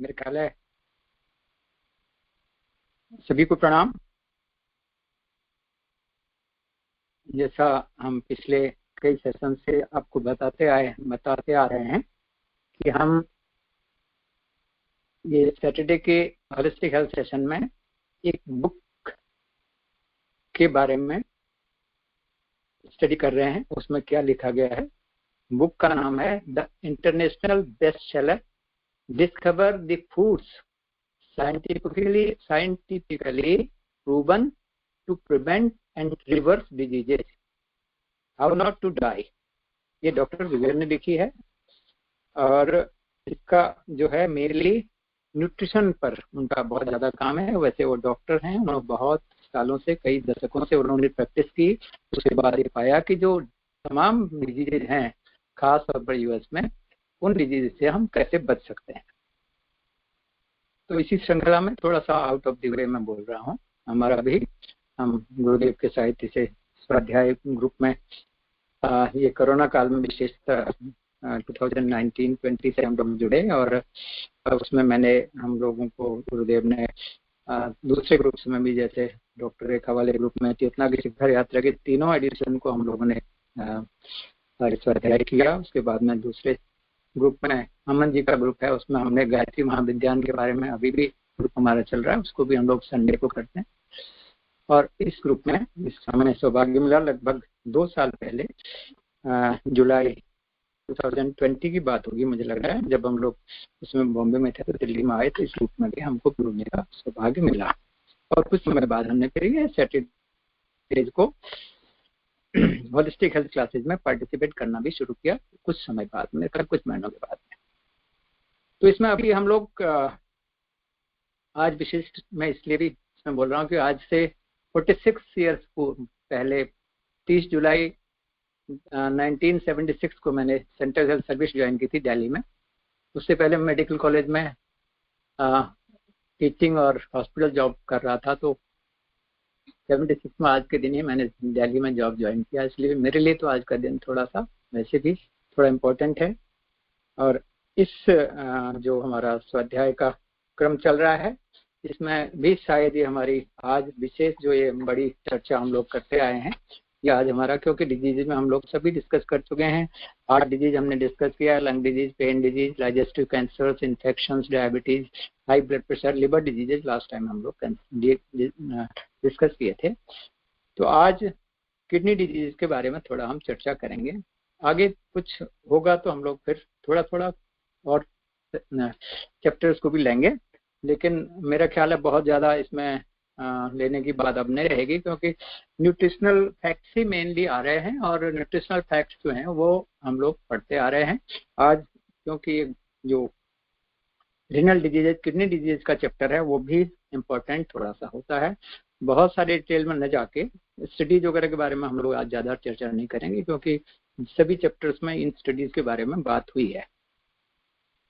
मेरे ख्याल है सभी को प्रणाम। जैसा हम पिछले कई सेशन से आपको बताते आ रहे हैं कि हम ये सैटरडे के होलिस्टिक हेल्थ सेशन में एक बुक के बारे में स्टडी कर रहे हैं। उसमें क्या लिखा गया है, बुक का नाम है the international best seller discover the foods scientifically proven to prevent and reverse diseases, how not to die. ये डॉक्टर विवेर ने लिखी है और इसका जो है मेनली न्यूट्रिशन पर उनका बहुत ज्यादा काम है। वैसे वो डॉक्टर हैं, उन्होंने बहुत सालों से, कई दशकों से उन्होंने प्रैक्टिस की। उसके बाद ये पाया कि जो तमाम डिजीजेज हैं, खास तौर पर यूएस में, उन डिजीज से हम कैसे बच सकते हैं। तो इसी श्रृंखला में थोड़ा सा आउट ऑफ द वे में बोल रहा हूँ। हमारा भी हम गुरुदेव के साहित्य से स्वाध्याय ग्रुप में ये कोरोना काल में विशेषतः 2019-20 से हम लोग जुड़े और उसमें हम लोगों को गुरुदेव ने दूसरे ग्रुप्स में भी, जैसे डॉक्टर रेखा वाले ग्रुप में चेतना की शिखर यात्रा के तीनों एडिशन को हम लोगों ने स्वाध्याय किया। उसके बाद में दूसरे ग्रुप में अमन जी का ग्रुप है, उसमें हमने गायत्री महाविद्यान के बारे में, अभी भी ग्रुप हमारा चल रहा है, उसको भी हम लोग संडे को करते हैं। और इस ग्रुप में हमें सौभाग्य मिला लगभग 2 साल पहले, जुलाई 2020 की बात होगी मुझे लग रहा है, जब हम लोग उसमें बॉम्बे में थे तो दिल्ली में आए, तो इस ग्रुप में भी हमको जुड़ने का सौभाग्य मिला। और कुछ समय बाद हमने फिर ये सैटरडे को होलिस्टिक हेल्थ क्लासेज में पार्टिसिपेट करना भी शुरू किया, कुछ समय बाद में, कुछ महीनों के बाद में। तो इसमें अभी हम लोग आज विशिष्ट मैं इसलिए भी इसमें बोल रहा हूँ कि आज से 46 ईयर्स पहले 30 जुलाई 1976 को मैंने सेंट्रल हेल्थ सर्विस ज्वाइन की थी दिल्ली में। उससे पहले मेडिकल कॉलेज में टीचिंग और हॉस्पिटल जॉब कर रहा था। तो 76 में आज के दिन ही मैंने दिल्ली में जॉब ज्वाइन किया, इसलिए मेरे लिए तो आज का दिन थोड़ा सा वैसे भी थोड़ा इम्पोर्टेंट है। और इस जो हमारा स्वाध्याय का क्रम चल रहा है, इसमें भी शायद ये हमारी आज विशेष जो ये बड़ी चर्चा हम लोग करते आए हैं, ये आज हमारा, क्योंकि डिजीज में हम लोग सभी डिस्कस कर चुके हैं। हार्ट डिजीज हमने डिस्कस किया, lung disease, brain disease, digestive cancers, infections, diabetes, high blood pressure, liver diseases last time हम लोग डिस्कस किए थे। तो आज किडनी डिजीज के बारे में थोड़ा हम चर्चा करेंगे। आगे कुछ होगा तो हम लोग फिर थोड़ा थोड़ा और चैप्टर्स को भी लेंगे, लेकिन मेरा ख्याल है बहुत ज़्यादा इसमें लेने की बात अब नहीं रहेगी, क्योंकि न्यूट्रिशनल फैक्ट्स ही मेनली आ रहे हैं और न्यूट्रिशनल फैक्ट्स जो हैं वो हम लोग पढ़ते आ रहे हैं आज, क्योंकि जो रीनल डिजीज, किडनी डिजीज का चैप्टर है वो भी इम्पोर्टेंट थोड़ा सा होता है। बहुत सारे डिटेल में न जाके स्टडीज वगैरह के बारे में हम लोग आज ज़्यादा चर्चा नहीं करेंगे, क्योंकि सभी चैप्टर्स में इन स्टडीज के बारे में बात हुई है।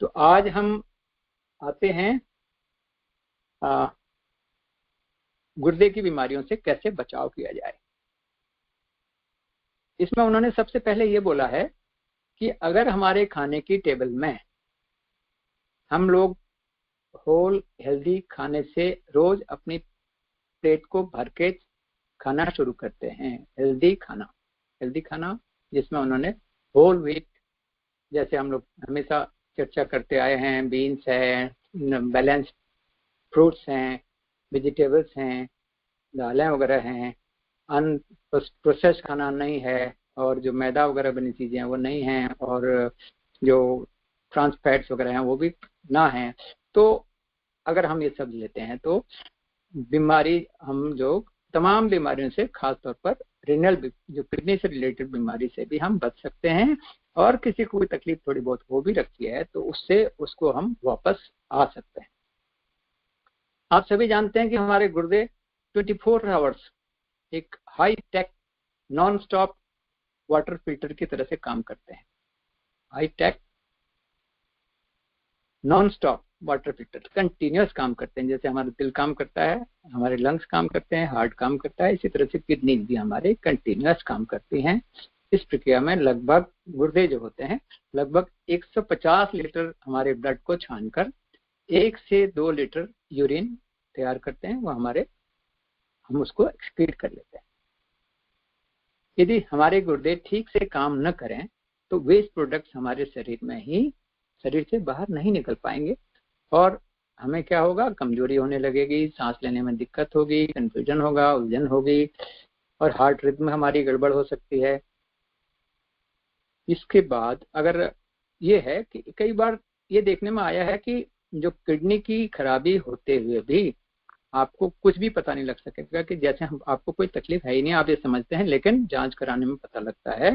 तो आज हम आते हैं गुर्दे की बीमारियों से कैसे बचाव किया जाए। इसमें उन्होंने सबसे पहले ये बोला है कि अगर हमारे खाने की टेबल में हम लोग होल हेल्दी खाने से रोज अपनी प्लेट को भर के खाना शुरू करते हैं, हेल्दी खाना जिसमें उन्होंने होल व्हीट, जैसे हम लोग हमेशा चर्चा करते आए हैं, बीन्स हैं, बैलेंस्ड फ्रूट्स हैं, वेजिटेबल्स हैं, दालें वगैरह हैं, अनप्रोसेस्ड खाना नहीं है, और जो मैदा वगैरह बनी चीज़ें हैं वो नहीं हैं, और जो ट्रांस फैट्स वगैरह हैं वो भी ना हैं। तो अगर हम ये सब लेते हैं तो बीमारी, हम जो तमाम बीमारियों से, खास तौर पर रीनल जो किडनी से रिलेटेड बीमारी से भी हम बच सकते हैं। और किसी को भी तकलीफ थोड़ी बहुत हो भी रखी है तो उसको हम वापस आ सकते हैं। आप सभी जानते हैं कि हमारे गुर्दे 24 आवर्स एक high tech non stop water filter की तरह से काम करते हैं। High tech non stop water filter continuous काम करते हैं। जैसे हमारा दिल काम करता है, हमारे लंग्स काम करते हैं, हार्ट काम करता है, इसी तरह से किडनी भी हमारे कंटिन्यूस काम करती हैं। इस प्रक्रिया में लगभग गुर्दे जो होते हैं लगभग 150 लीटर हमारे ब्लड को छानकर 1 से 2 लीटर यूरिन तैयार करते हैं, वो हम उसको एक्सक्रीट कर लेते हैं। यदि हमारे गुर्दे ठीक से काम न करें तो वेस्ट प्रोडक्ट्स हमारे शरीर से बाहर नहीं निकल पाएंगे और हमें क्या होगा, कमजोरी होने लगेगी, सांस लेने में दिक्कत होगी, कंफ्यूजन होगा, उलझन होगी और हार्ट रिदम हमारी गड़बड़ हो सकती है। इसके बाद अगर ये है कि कई बार ये देखने में आया है कि जो किडनी की खराबी होते हुए भी आपको कुछ भी पता नहीं लग सकेगा, कि जैसे आपको कोई तकलीफ है ही नहीं, आप ये समझते हैं, लेकिन जांच कराने में पता लगता है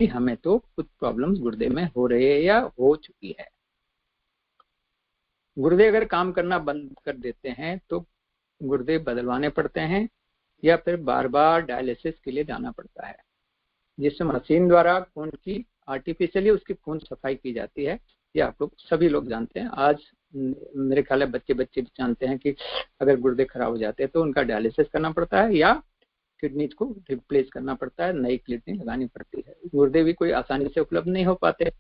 कि हमें तो कुछ प्रॉब्लम्स गुर्दे में हो रही है या हो चुकी है। गुर्दे अगर काम करना बंद कर देते हैं तो गुर्दे बदलवाने पड़ते हैं या फिर बार बार डायलिसिस के लिए जाना पड़ता है, जिससे मशीन द्वारा खून की आर्टिफिशियली उसकी खून सफाई की जाती है। ये आप लोग सभी लोग जानते हैं। आज मेरे ख्याल है बच्चे भी जानते हैं कि अगर गुर्दे खराब हो जाते हैं तो उनका डायलिसिस करना पड़ता है या किडनी को रिप्लेस करना पड़ता है, नई किडनी लगानी पड़ती है। गुर्दे भी कोई आसानी से उपलब्ध नहीं हो पाते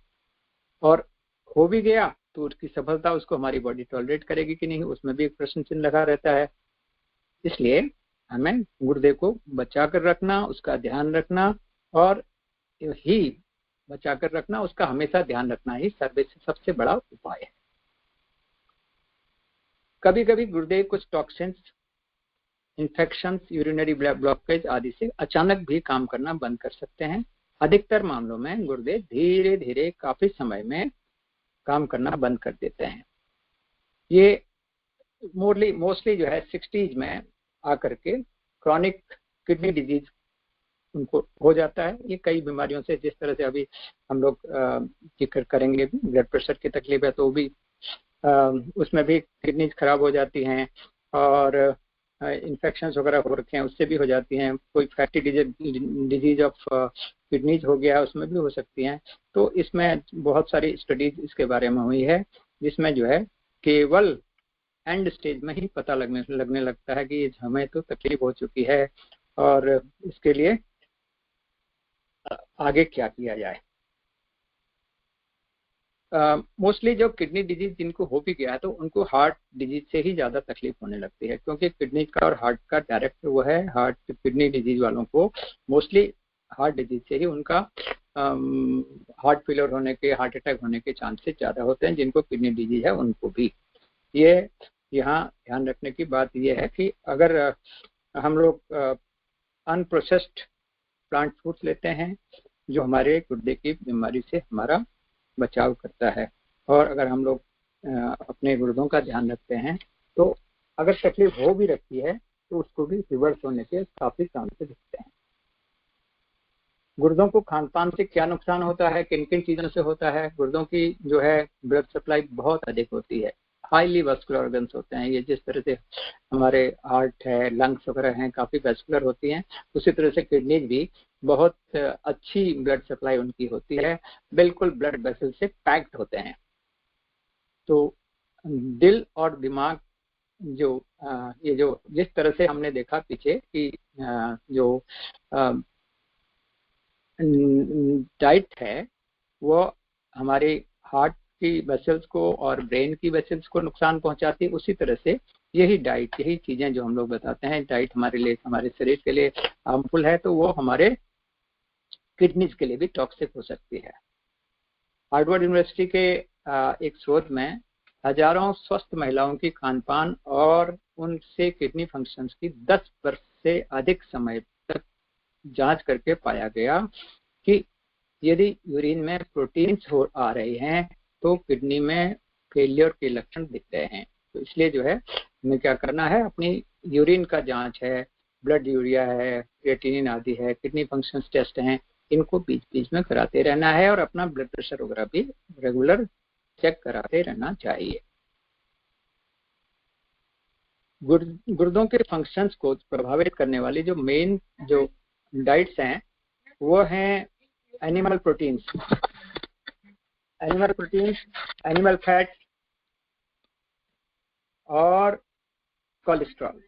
और हो भी गया तो उसकी सफलता उसको हमारी बॉडी टॉलरेट करेगी कि नहीं, उसमें भी एक प्रश्न चिन्ह लगा रहता है। इसलिए हमें गुर्दे को बचा कर रखना, उसका ध्यान रखना और ही बचा कर रखना, उसका हमेशा ध्यान रखना ही सबसे बड़ा उपाय है। कभी कभी गुर्दे कुछ टॉक्सिन्स, इन्फेक्शंस, यूरिनरी ब्लॉकेज आदि से अचानक भी काम करना बंद कर सकते हैं। अधिकतर मामलों में गुर्दे धीरे धीरे काफी समय में काम करना बंद कर देते हैं। ये मोस्टली जो है 60s में आकर के क्रॉनिक किडनी डिजीज उनको हो जाता है। ये कई बीमारियों से, जिस तरह से अभी हम लोग जिक्र करेंगे, ब्लड प्रेशर की तकलीफ है तो भी उसमें भी किडनीज खराब हो जाती हैं और इन्फेक्शंस वगैरह हो रखे हैं उससे भी हो जाती हैं। कोई फैटी डिजीज ऑफ किडनीज हो गया उसमें भी हो सकती हैं। तो इसमें बहुत सारी स्टडीज इसके बारे में हुई है, जिसमें जो है केवल एंड स्टेज में ही पता लगने लगता है कि हमें तो तकलीफ हो चुकी है और इसके लिए आगे क्या किया जाए। मोस्टली जो किडनी डिजीज जिनको हो भी गया है तो उनको हार्ट डिजीज से ही ज्यादा तकलीफ होने लगती है, क्योंकि किडनी का और हार्ट का डायरेक्ट वो है। हार्ट किडनी डिजीज वालों को मोस्टली हार्ट डिजीज से ही उनका हार्ट फेलियर होने के, हार्ट अटैक होने के चांसेस ज्यादा होते हैं। जिनको किडनी डिजीज है उनको भी। ये यहाँ ध्यान रखने की बात यह है कि अगर हम लोग अनप्रोसेस्ड प्लांट फूड्स लेते हैं जो हमारे गुर्दे की बीमारी से हमारा बचाव करता है, और अगर हम लोग अपने गुर्दों का ध्यान रखते हैं तो अगर तकलीफ हो भी रखी है तो उसको भी रिवर्स होने के काफी चांसेस दिखते हैं। गुर्दों को खान पान से क्या नुकसान होता है, किन किन चीजों से होता है? गुर्दों की जो है ब्लड सप्लाई बहुत अधिक होती है, हाईली वैस्कुलर ऑर्गन्स होते हैं। ये जिस तरह से हमारे हार्ट है, लंग्स वगैरह हैं, काफी वैस्कुलर होती हैं, उसी तरह से किडनीज भी बहुत अच्छी ब्लड सप्लाई उनकी होती है, बिल्कुल ब्लड वेसल से पैक्ड होते हैं। तो दिल और दिमाग जो ये जो जिस तरह से हमने देखा पीछे कि जो डाइट है वो हमारे हार्ट की वेसल्स को और ब्रेन की वेसल्स को नुकसान पहुंचाती है, उसी तरह से यही डाइट, यही चीजें जो हम लोग बताते हैं डाइट हमारे लिए, हमारे शरीर के लिए हार्मफुल है, तो वो हमारे किडनीज के लिए भी टॉक्सिक हो सकती है। हार्वर्ड यूनिवर्सिटी के एक शोध में हजारों स्वस्थ महिलाओं की खानपान और उनसे किडनी फंक्शंस की 10 वर्ष से अधिक समय तक जांच करके पाया गया कि यदि यूरिन में प्रोटीन्स आ रहे हैं तो किडनी में फेलियर के लक्षण दिख रहे हैं। तो इसलिए जो है हमें क्या करना है, अपनी यूरिन का जांच है, ब्लड यूरिया है, क्रिएटिनिन आदि है, किडनी फंक्शंस टेस्ट हैं, इनको बीच बीच में कराते रहना है और अपना ब्लड प्रेशर वगैरह भी रेगुलर चेक कराते रहना चाहिए। गुर्दों के फंक्शंस को प्रभावित करने वाली जो मेन जो डाइट्स हैं वो हैं एनिमल प्रोटीन्स, एनिमल फैट और कोलेस्ट्रॉल।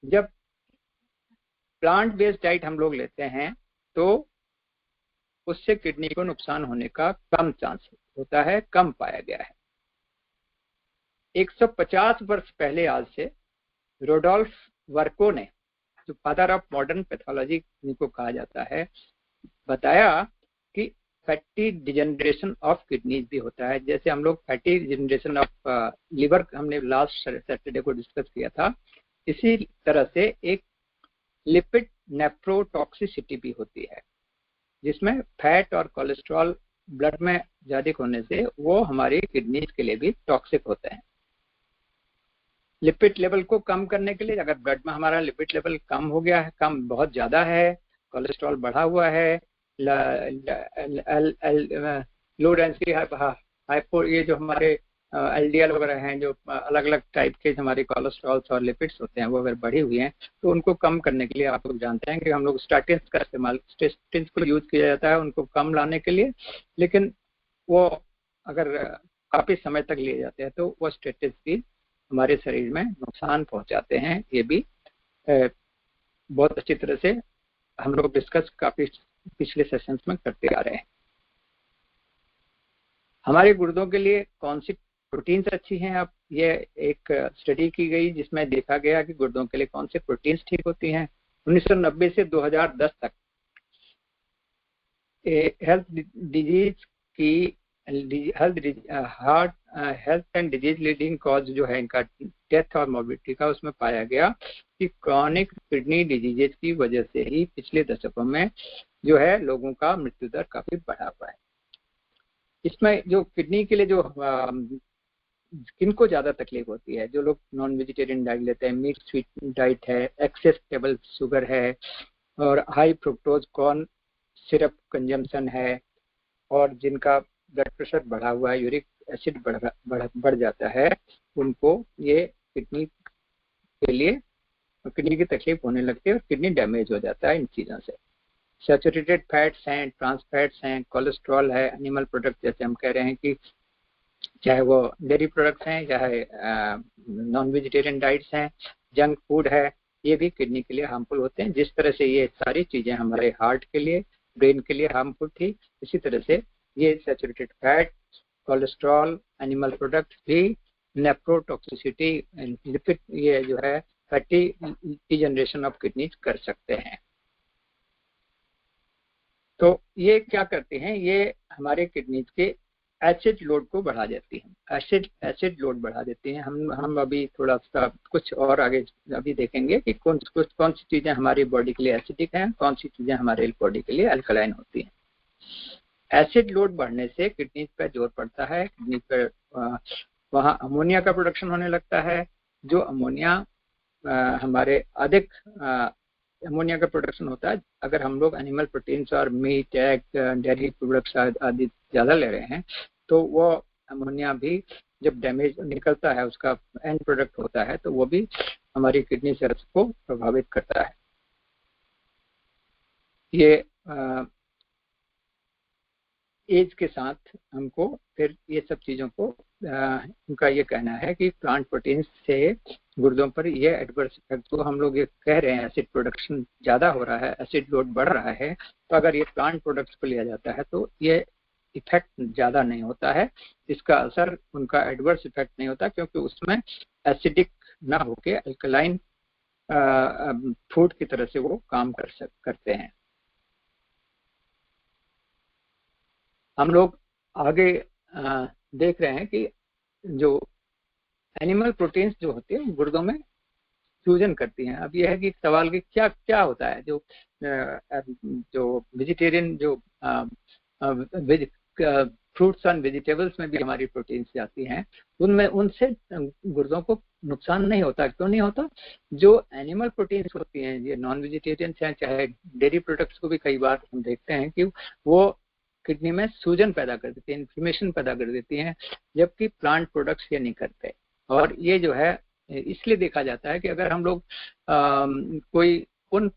जब प्लांट बेस्ड डाइट हम लोग लेते हैं तो उससे किडनी को नुकसान होने का कम चांस होता है, कम पाया गया है। 150 वर्ष पहले आज से रोडोल्फ वर्को ने, जो फादर ऑफ मॉडर्न पैथोलॉजी जिनको कहा जाता है, बताया कि फैटी डिजेनरेशन ऑफ किडनीज भी होता है। जैसे हम लोग फैटी डिजेनरेशन ऑफ लिवर हमने लास्ट सैटरडे को डिस्कस किया था, इसी तरह से एक लिपिड नेफ्रोटॉक्सिसिटी भी होती है, जिसमें फैट और कोलेस्ट्रॉल ब्लड में ज्यादा होने से वो हमारी किडनीज के लिए भी टॉक्सिक होते हैं। लिपिड लेवल को कम करने के लिए, अगर ब्लड में हमारा लिपिड लेवल कम हो गया है, कम बहुत ज्यादा है, कोलेस्ट्रॉल बढ़ा हुआ है, लो डेंसिटी हाइपो, ये जो हमारे एलडीएल वगैरह हैं, जो अलग अलग टाइप के हमारे कोलेस्ट्रॉल्स और लिपिड्स होते हैं, वो अगर बढ़ी हुई हैं तो उनको कम करने के लिए आप लोग जानते हैं कि हम लोग स्टैटिन्स का इस्तेमाल, स्टैटिन्स को यूज किया जाता है उनको कम लाने के लिए। लेकिन वो अगर काफी समय तक लिए जाते हैं तो वो स्टैटिन्स भी हमारे शरीर में नुकसान पहुंचाते हैं। ये भी बहुत अच्छी तरह से हम लोग डिस्कस काफी पिछले सेशंस में करते आ रहे हैं। हमारे गुर्दों के लिए कौन सी प्रोटीन्स अच्छी हैं? अब ये एक स्टडी की गई जिसमें देखा गया कि गुर्दों के लिए कौन से प्रोटीन्स ठीक होती हैं। 1990 से 2010 तक हेल्थ डिजीज की health and disease leading cause जो है इनका डेथ और मोर्बिडिटी का, उसमें पाया गया कि क्रॉनिक किडनी डिजीजेज की वजह से ही पिछले दशकों में जो है लोगों का मृत्यु दर काफी बढ़ा हुआ है। इसमें जो किडनी के लिए जो किनको ज्यादा तकलीफ होती है, जो लोग नॉन वेजिटेरियन डाइट लेते हैं, मीट स्वीट डाइट है, एक्सेस टेबल शुगर है और high fructose corn syrup consumption है, और जिनका ब्लड प्रेशर बढ़ा हुआ है, यूरिक एसिड बढ़ जाता है, उनको ये किडनी के लिए किडनी की तकलीफ होने लगती है और किडनी डैमेज हो जाता है इन चीजों से। सैचुरेटेड फैट्स हैं, ट्रांस फैट्स हैं, कोलेस्ट्रॉल है, एनिमल प्रोडक्ट जैसे हम कह रहे हैं कि चाहे वो डेयरी प्रोडक्ट्स हैं, चाहे नॉन वेजिटेरियन डाइट्स हैं, जंक फूड है, ये भी किडनी के लिए हार्मफुल होते हैं। जिस तरह से ये सारी चीजें हमारे हार्ट के लिए, ब्रेन के लिए हार्मफुल थी, इसी तरह से ये saturated fat, cholesterol, animal product भी नेफ्रोटॉक्सिसिटी, लिपिड, ये जो है फैटी डिजेनरेशन ऑफ किडनीज कर सकते हैं। तो ये क्या करते हैं, ये हमारे किडनीज के एसिड लोड को बढ़ा देती हैं, एसिड लोड बढ़ा देती हैं। हम अभी थोड़ा सा कुछ और आगे अभी देखेंगे कि कौन सी चीजें हमारी बॉडी के लिए एसिडिक हैं, कौन सी चीजें हमारे बॉडी के लिए अल्कलाइन होती हैं। एसिड लोड बढ़ने से किडनी पर जोर पड़ता है, किडनी पर वहाँ अमोनिया का प्रोडक्शन होने लगता है। जो अमोनिया हमारे अधिक अमोनिया का प्रोडक्शन होता है, अगर हम लोग एनिमल प्रोटीन्स और मीट, एग, डेयरी प्रोडक्ट्स आदि ज्यादा ले रहे हैं तो वो अमोनिया भी जब डैमेज निकलता है, उसका एंड प्रोडक्ट होता है, तो वो भी हमारी किडनी सेल्स को प्रभावित करता है। ये एज के साथ हमको फिर ये सब चीजों को उनका ये कहना है कि प्लांट प्रोटीन से गुर्दों पर ये एडवर्स इफेक्ट, तो हम लोग ये कह रहे हैं एसिड प्रोडक्शन ज्यादा हो रहा है, एसिड लोड बढ़ रहा है, तो अगर ये प्लांट प्रोडक्ट्स को लिया जाता है तो ये इफेक्ट ज्यादा नहीं होता है, इसका असर, उनका एडवर्स इफेक्ट नहीं होता, क्योंकि उसमें एसिडिक ना होके अल्कलाइन फूड की तरह से वो काम करते हैं। हम लोग आगे देख रहे हैं कि जो एनिमल प्रोटीन्स जो होती है गुर्दों में फ्यूजन करती हैं। अब यह है कि सवाल कि क्या क्या होता है, जो वेजिटेरियन जो फ्रूट्स एंड वेजिटेबल्स में भी हमारी प्रोटीन्स जाती हैं, उनमें उनसे गुर्दों को नुकसान नहीं होता। क्यों नहीं होता? जो एनिमल प्रोटीन्स होती हैं, ये नॉन वेजिटेरियंस हैं, चाहे डेयरी प्रोडक्ट्स को भी कई बार हम देखते हैं कि वो किडनी में सूजन पैदा कर देती है, इन्फ्लेमेशन पैदा कर देती हैं, जबकि प्लांट प्रोडक्ट्स ये नहीं करते। और ये जो है इसलिए देखा जाता है कि अगर हम लोग कोई उन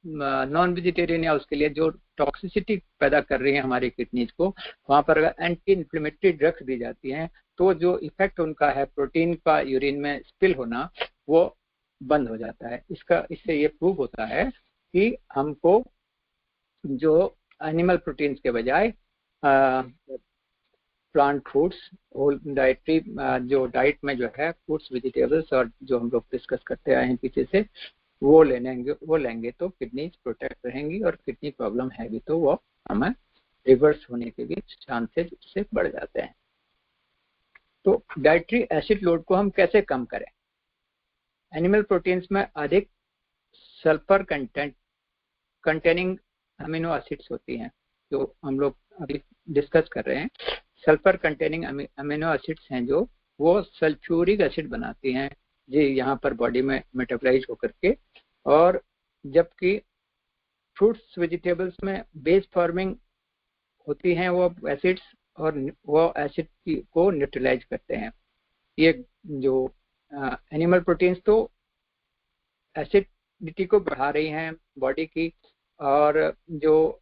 नॉन वेजिटेरियन या उसके लिए जो टॉक्सिसिटी पैदा कर रही है हमारी किडनीज को, वहां पर अगर एंटी इन्फ्लेमेटरी ड्रग्स दी जाती हैं तो जो इफेक्ट उनका है प्रोटीन का यूरिन में स्पिल होना, वो बंद हो जाता है। इससे ये प्रूव होता है कि हमको जो एनिमल प्रोटीन्स के बजाय प्लांट फूड्स, होल डाइटरी जो डाइट में जो है फ्रूट्स वेजिटेबल्स और जो हम लोग डिस्कस करते आए हैं पीछे से वो लेंगे तो किडनी प्रोटेक्ट रहेंगी, और किडनी प्रॉब्लम है भी तो वो हमें रिवर्स होने के भी चांसेस उससे बढ़ जाते हैं। तो डाइटरी एसिड लोड को हम कैसे कम करें? एनिमल प्रोटीन्स में अधिक सल्फर कंटेनिंग अमीनो एसिड्स होती हैं, जो हम लोग अभी डिस्कस कर रहे हैं। सल्फर कंटेनिंग अमीनो एसिड्स हैं जो वो सल्फ्यूरिक एसिड बनाती हैं जी यहाँ पर बॉडी में मेटाबोलाइज होकर के, और जबकि फ्रूट्स वेजिटेबल्स में बेस फॉर्मिंग होती हैं वो एसिड्स, और वो एसिड को न्यूट्रलाइज करते हैं। ये जो एनिमल प्रोटीन्स तो एसिडिटी को बढ़ा रही हैं बॉडी की, और जो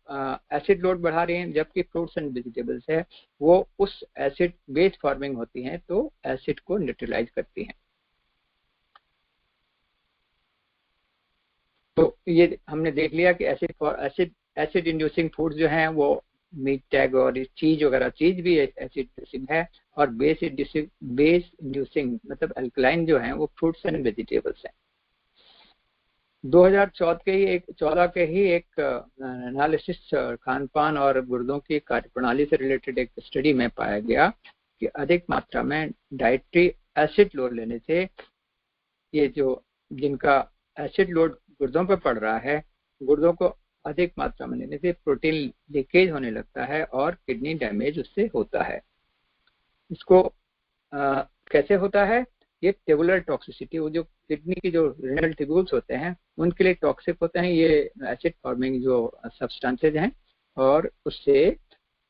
एसिड लोड बढ़ा रही हैं, जबकि फ्रूट्स एंड वेजिटेबल्स है वो उस एसिड बेस फॉर्मिंग होती हैं तो एसिड को न्यूट्रलाइज करती हैं। तो ये हमने देख लिया कि एसिड इंड्यूसिंग फूड्स जो हैं वो मीट टैग और चीज वगैरह, चीज भी एसिड इंड्यूसिंग है, और बेस इंड्यूसिंग मतलब अल्कलाइन जो है वो फ्रूट्स एंड वेजिटेबल्स हैं। 2014 के ही एक एनालिसिस खान पान और गुर्दों की कार्यप्रणाली से रिलेटेड एक स्टडी में पाया गया कि अधिक मात्रा में डाइटरी एसिड लोड लेने से ये जो जिनका एसिड लोड गुर्दों पर पड़ रहा है, गुर्दों को अधिक मात्रा में लेने से प्रोटीन लीकेज होने लगता है और किडनी डैमेज उससे होता है। इसको कैसे होता है? ये ट्यूबुलर टॉक्सिसिटी, वो जो किडनी की जो रेनल ट्यूब्यूल्स होते हैं उनके लिए टॉक्सिक होते हैं ये एसिड फॉर्मिंग जो सब्सटेंसेज हैं, और उससे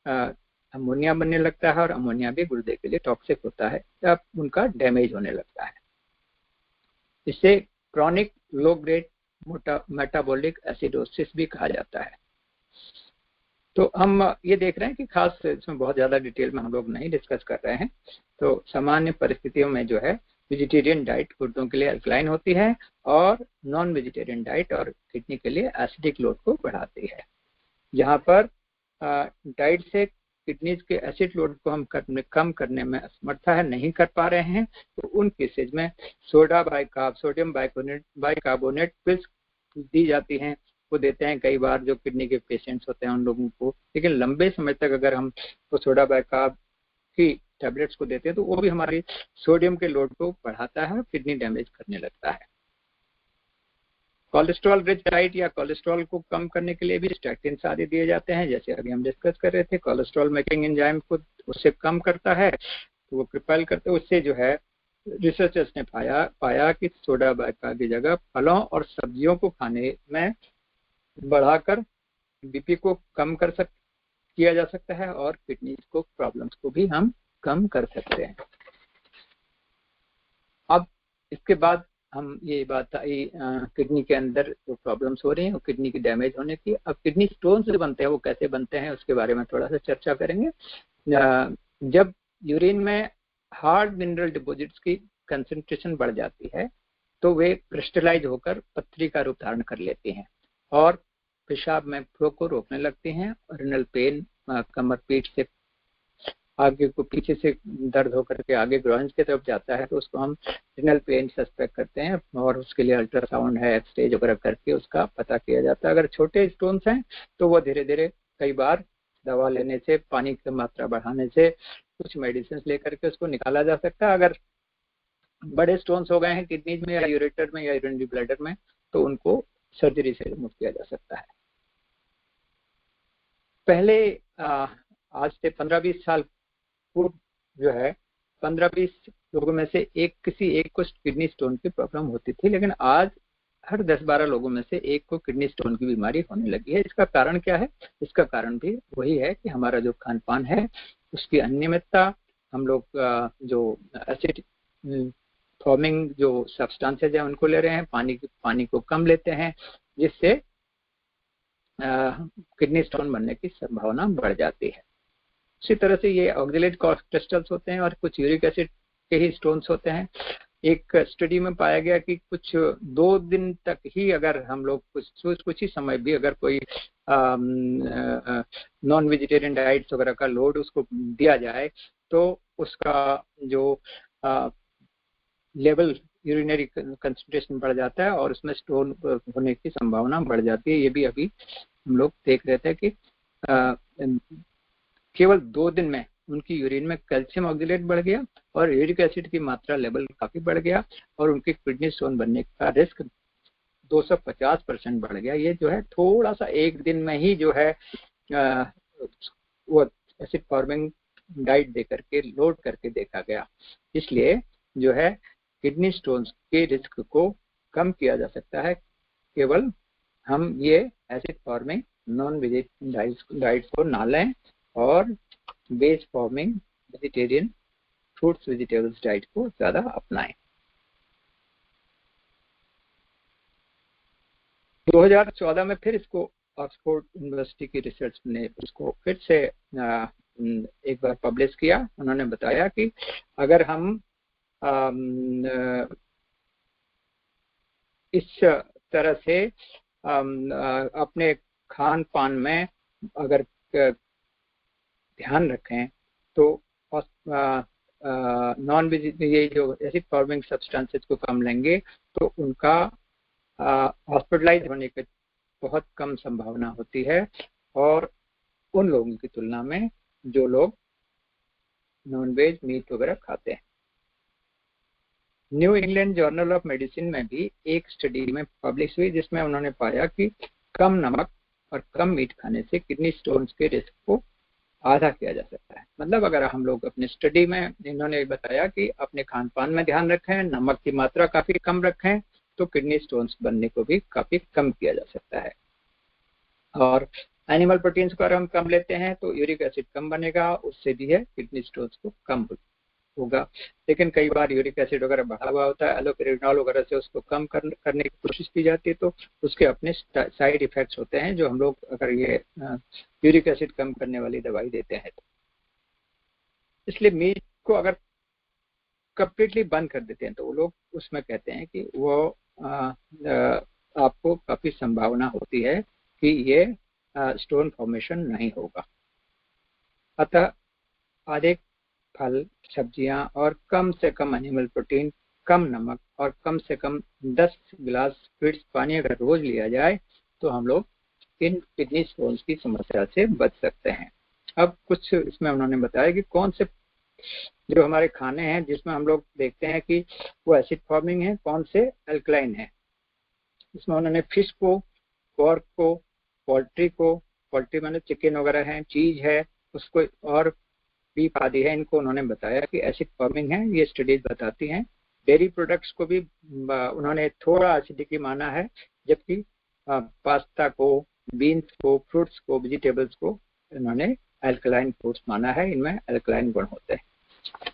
अमोनिया बनने लगता है, और अमोनिया भी गुर्दे के लिए टॉक्सिक होता है, तब उनका डैमेज होने लगता है। इसे chronic low grade metabolic acidosis भी कहा जाता है। तो हम ये देख रहे हैं कि खास इसमें बहुत ज़्यादा डिटेल में हम लोग नहीं डिस्कस कर रहे हैं। तो सामान्य परिस्थितियों में जो है वेजिटेरियन डाइट गुर्दों के लिए अल्कलाइन होती है, और नॉन वेजिटेरियन डाइट और किडनी के लिए एसिडिक लोड को बढ़ाती है। यहाँ पर डाइट से किडनीज के एसिड लोड को हम कम करने में असमर्था है, नहीं कर पा रहे हैं, तो उन केसेज में सोडियम बाइकार्बोनेट पिल्स दी जाती हैं, वो देते हैं कई बार जो किडनी के पेशेंट्स होते हैं उन लोगों को। लेकिन लंबे समय तक अगर हम तो सोडा बाइकार्ब की टैबलेट्स को देते हैं तो वो भी हमारे सोडियम के लोड को बढ़ाता है और किडनी डैमेज करने लगता है। कोलेस्ट्रॉल रिच डाइट या कोलेस्ट्रॉल को कम करने के लिए भी स्टैटिन्स आदि दिए जाते हैं, जैसे अभी हम डिस्कस कर रहे थे। कोलेस्ट्रॉल मेकिंग एंजाइम को उससे कम करता है, तो वो प्रिपेल करते हैं। उससे जो है रिसर्चर्स ने पाया कि सोडा बाइकार्ब की जगह फलों और सब्जियों को खाने में बढ़ाकर बीपी को कम किया जा सकता है, और किडनी को प्रॉब्लम्स को भी हम कम कर सकते हैं। अब इसके बाद हम ये बात आई किडनी के अंदर जो प्रॉब्लम्स हो रही हैं, किडनी की डैमेज होने की। अब किडनी स्टोन्स जो बनते हैं वो कैसे बनते हैं उसके बारे में थोड़ा सा चर्चा करेंगे। जब यूरिन में हार्ड मिनरल डिपॉजिट्स की कंसंट्रेशन बढ़ जाती है तो वे क्रिस्टलाइज होकर पथरी का रूप धारण कर लेती हैं और पेशाब में फ्लो को रोकने लगती हैं। रिनल पेन, कमर पीठ से आगे को पीछे से दर्द होकर के आगे ग्रॉइंस की तरफ जाता है तो उसको हम रिनल पेन सस्पेक्ट करते हैं, और उसके लिए अल्ट्रासाउंड है, एक्सरे वगैरह करके उसका पता किया जाता है। अगर छोटे स्टोन्स हैं तो वो धीरे धीरे कई बार दवा लेने से, पानी की मात्रा बढ़ाने से, कुछ मेडिसिन लेकर के उसको निकाला जा सकता है। अगर बड़े स्टोन्स हो गए हैं किडनीज में या यूरेटर में या यूरिनरी ब्लैडर में तो उनको सर्जरी से रिमूव किया जा सकता है। पहले आज से 15-20 साल पूर्व जो है 15-20 लोगों में से किसी एक को किडनी स्टोन की प्रॉब्लम होती थी, लेकिन आज हर 10-12 लोगों में से एक को किडनी स्टोन की बीमारी होने लगी है। इसका कारण क्या है? इसका कारण भी वही है कि हमारा जो खान पान है उसकी अनियमितता, हम लोग जो एसिड फॉर्मिंग जो सब्सटेंसेज है उनको ले रहे हैं, पानी को कम लेते हैं, जिससे किडनी स्टोन बनने की संभावना बढ़ जाती है। इसी तरह से ये ऑक्सलेट क्रिस्टल्स होते हैं और कुछ यूरिक एसिड के ही स्टोन्स होते हैं। एक स्टडी में पाया गया कि कुछ 2 दिन तक ही अगर हम लोग कुछ ही समय भी अगर कोई नॉन वेजिटेरियन डाइट्स वगैरह का लोड उसको दिया जाए तो उसका जो लेवल यूरिनरी कंसंट्रेशन बढ़ जाता है और उसमें स्टोन होने की संभावना बढ़ जाती है। ये भी अभी हम लोग देख रहे थे कि केवल 2 दिन में उनकी यूरिन में कैल्शियम ऑक्जेलेट बढ़ गया और यूरिक एसिड की मात्रा लेवल काफी बढ़ गया और उनकी किडनी स्टोन बनने का रिस्क 250% बढ़ गया। ये जो है थोड़ा सा एक दिन में ही जो है वो एसिड फॉर्मिंग डाइट दे करके लोड करके देखा गया। इसलिए जो है किडनी स्टोन्स के रिस्क को कम किया जा सकता है केवल हम ये acid forming non vegetarian diet को ना लें और base forming vegetarian fruits vegetables diet को ज्यादा अपनाएं। 2014 में फिर इसको ऑक्सफोर्ड यूनिवर्सिटी की रिसर्च ने उसको फिर से एक बार पब्लिश किया। उन्होंने बताया कि अगर हम इस तरह से अपने खान पान में अगर ध्यान रखें तो नॉन ये जो एसिड फॉर्मिंग सब्सटेंसेस को कम लेंगे तो उनका हॉस्पिटलाइज होने की बहुत कम संभावना होती है और उन लोगों की तुलना में जो लोग नॉन वेज मीट वगैरह खाते हैं। New England journal of medicine में भी एक स्टडी में पब्लिश हुई जिसमें उन्होंने पाया कि कम नमक और कम मीट खाने से किडनी स्टोन्स के रिस्क को आधा किया जा सकता है। मतलब अगर हम लोग अपने स्टडी में इन्होंने बताया कि अपने खान पान में ध्यान रखें, नमक की मात्रा काफी कम रखें तो किडनी स्टोन्स बनने को भी काफी कम किया जा सकता है। और एनिमल प्रोटीन्स को अगर हम कम लेते हैं तो यूरिक एसिड कम बनेगा, उससे भी है किडनी स्टोन्स को कम होगा। लेकिन कई बार यूरिक एसिड वगैरह बढ़ा हुआ होता है, एलोपेरिडोल वगैरह से उसको कम करने की कोशिश की जाती है तो उसके अपने साइड इफेक्ट्स होते हैं जो हम लोग अगर ये यूरिक एसिड कम करने वाली दवाई देते हैं तो। इसलिए मीट को अगर कंप्लीटली बंद कर देते हैं तो वो लोग उसमें कहते हैं कि वो आपको काफी संभावना होती है कि ये स्टोन फॉर्मेशन नहीं होगा। अतः अधिक फल, सब्जियां और कम से कम एनिमल प्रोटीन, कम नमक और कम से कम 10 गिलास फिट्स पानी अगर रोज लिया जाए तो हम लोग इन किडनी स्टोन्स की समस्या से बच सकते हैं। अब कुछ इसमें उन्होंने बताया कि कौन से जो हमारे खाने हैं जिसमें हम लोग देखते हैं कि वो एसिड फॉर्मिंग है, कौन से अल्कलाइन है। इसमें उन्होंने फिश को, पोर्क को, पोल्ट्री माने चिकन वगैरह है, चीज है उसको और बीफ आदि है, इनको उन्होंने बताया कि एसिड फॉर्मिंग है। ये स्टडीज बताती हैं। डेयरी प्रोडक्ट्स को भी उन्होंने थोड़ा एसिडिटी माना है, जबकि पास्ता को, बीन्स को, फ्रूट्स को, वेजिटेबल्स को इन्होंने अल्कलाइन फ्रूट्स माना है, इनमें अल्कलाइन गुण होते हैं।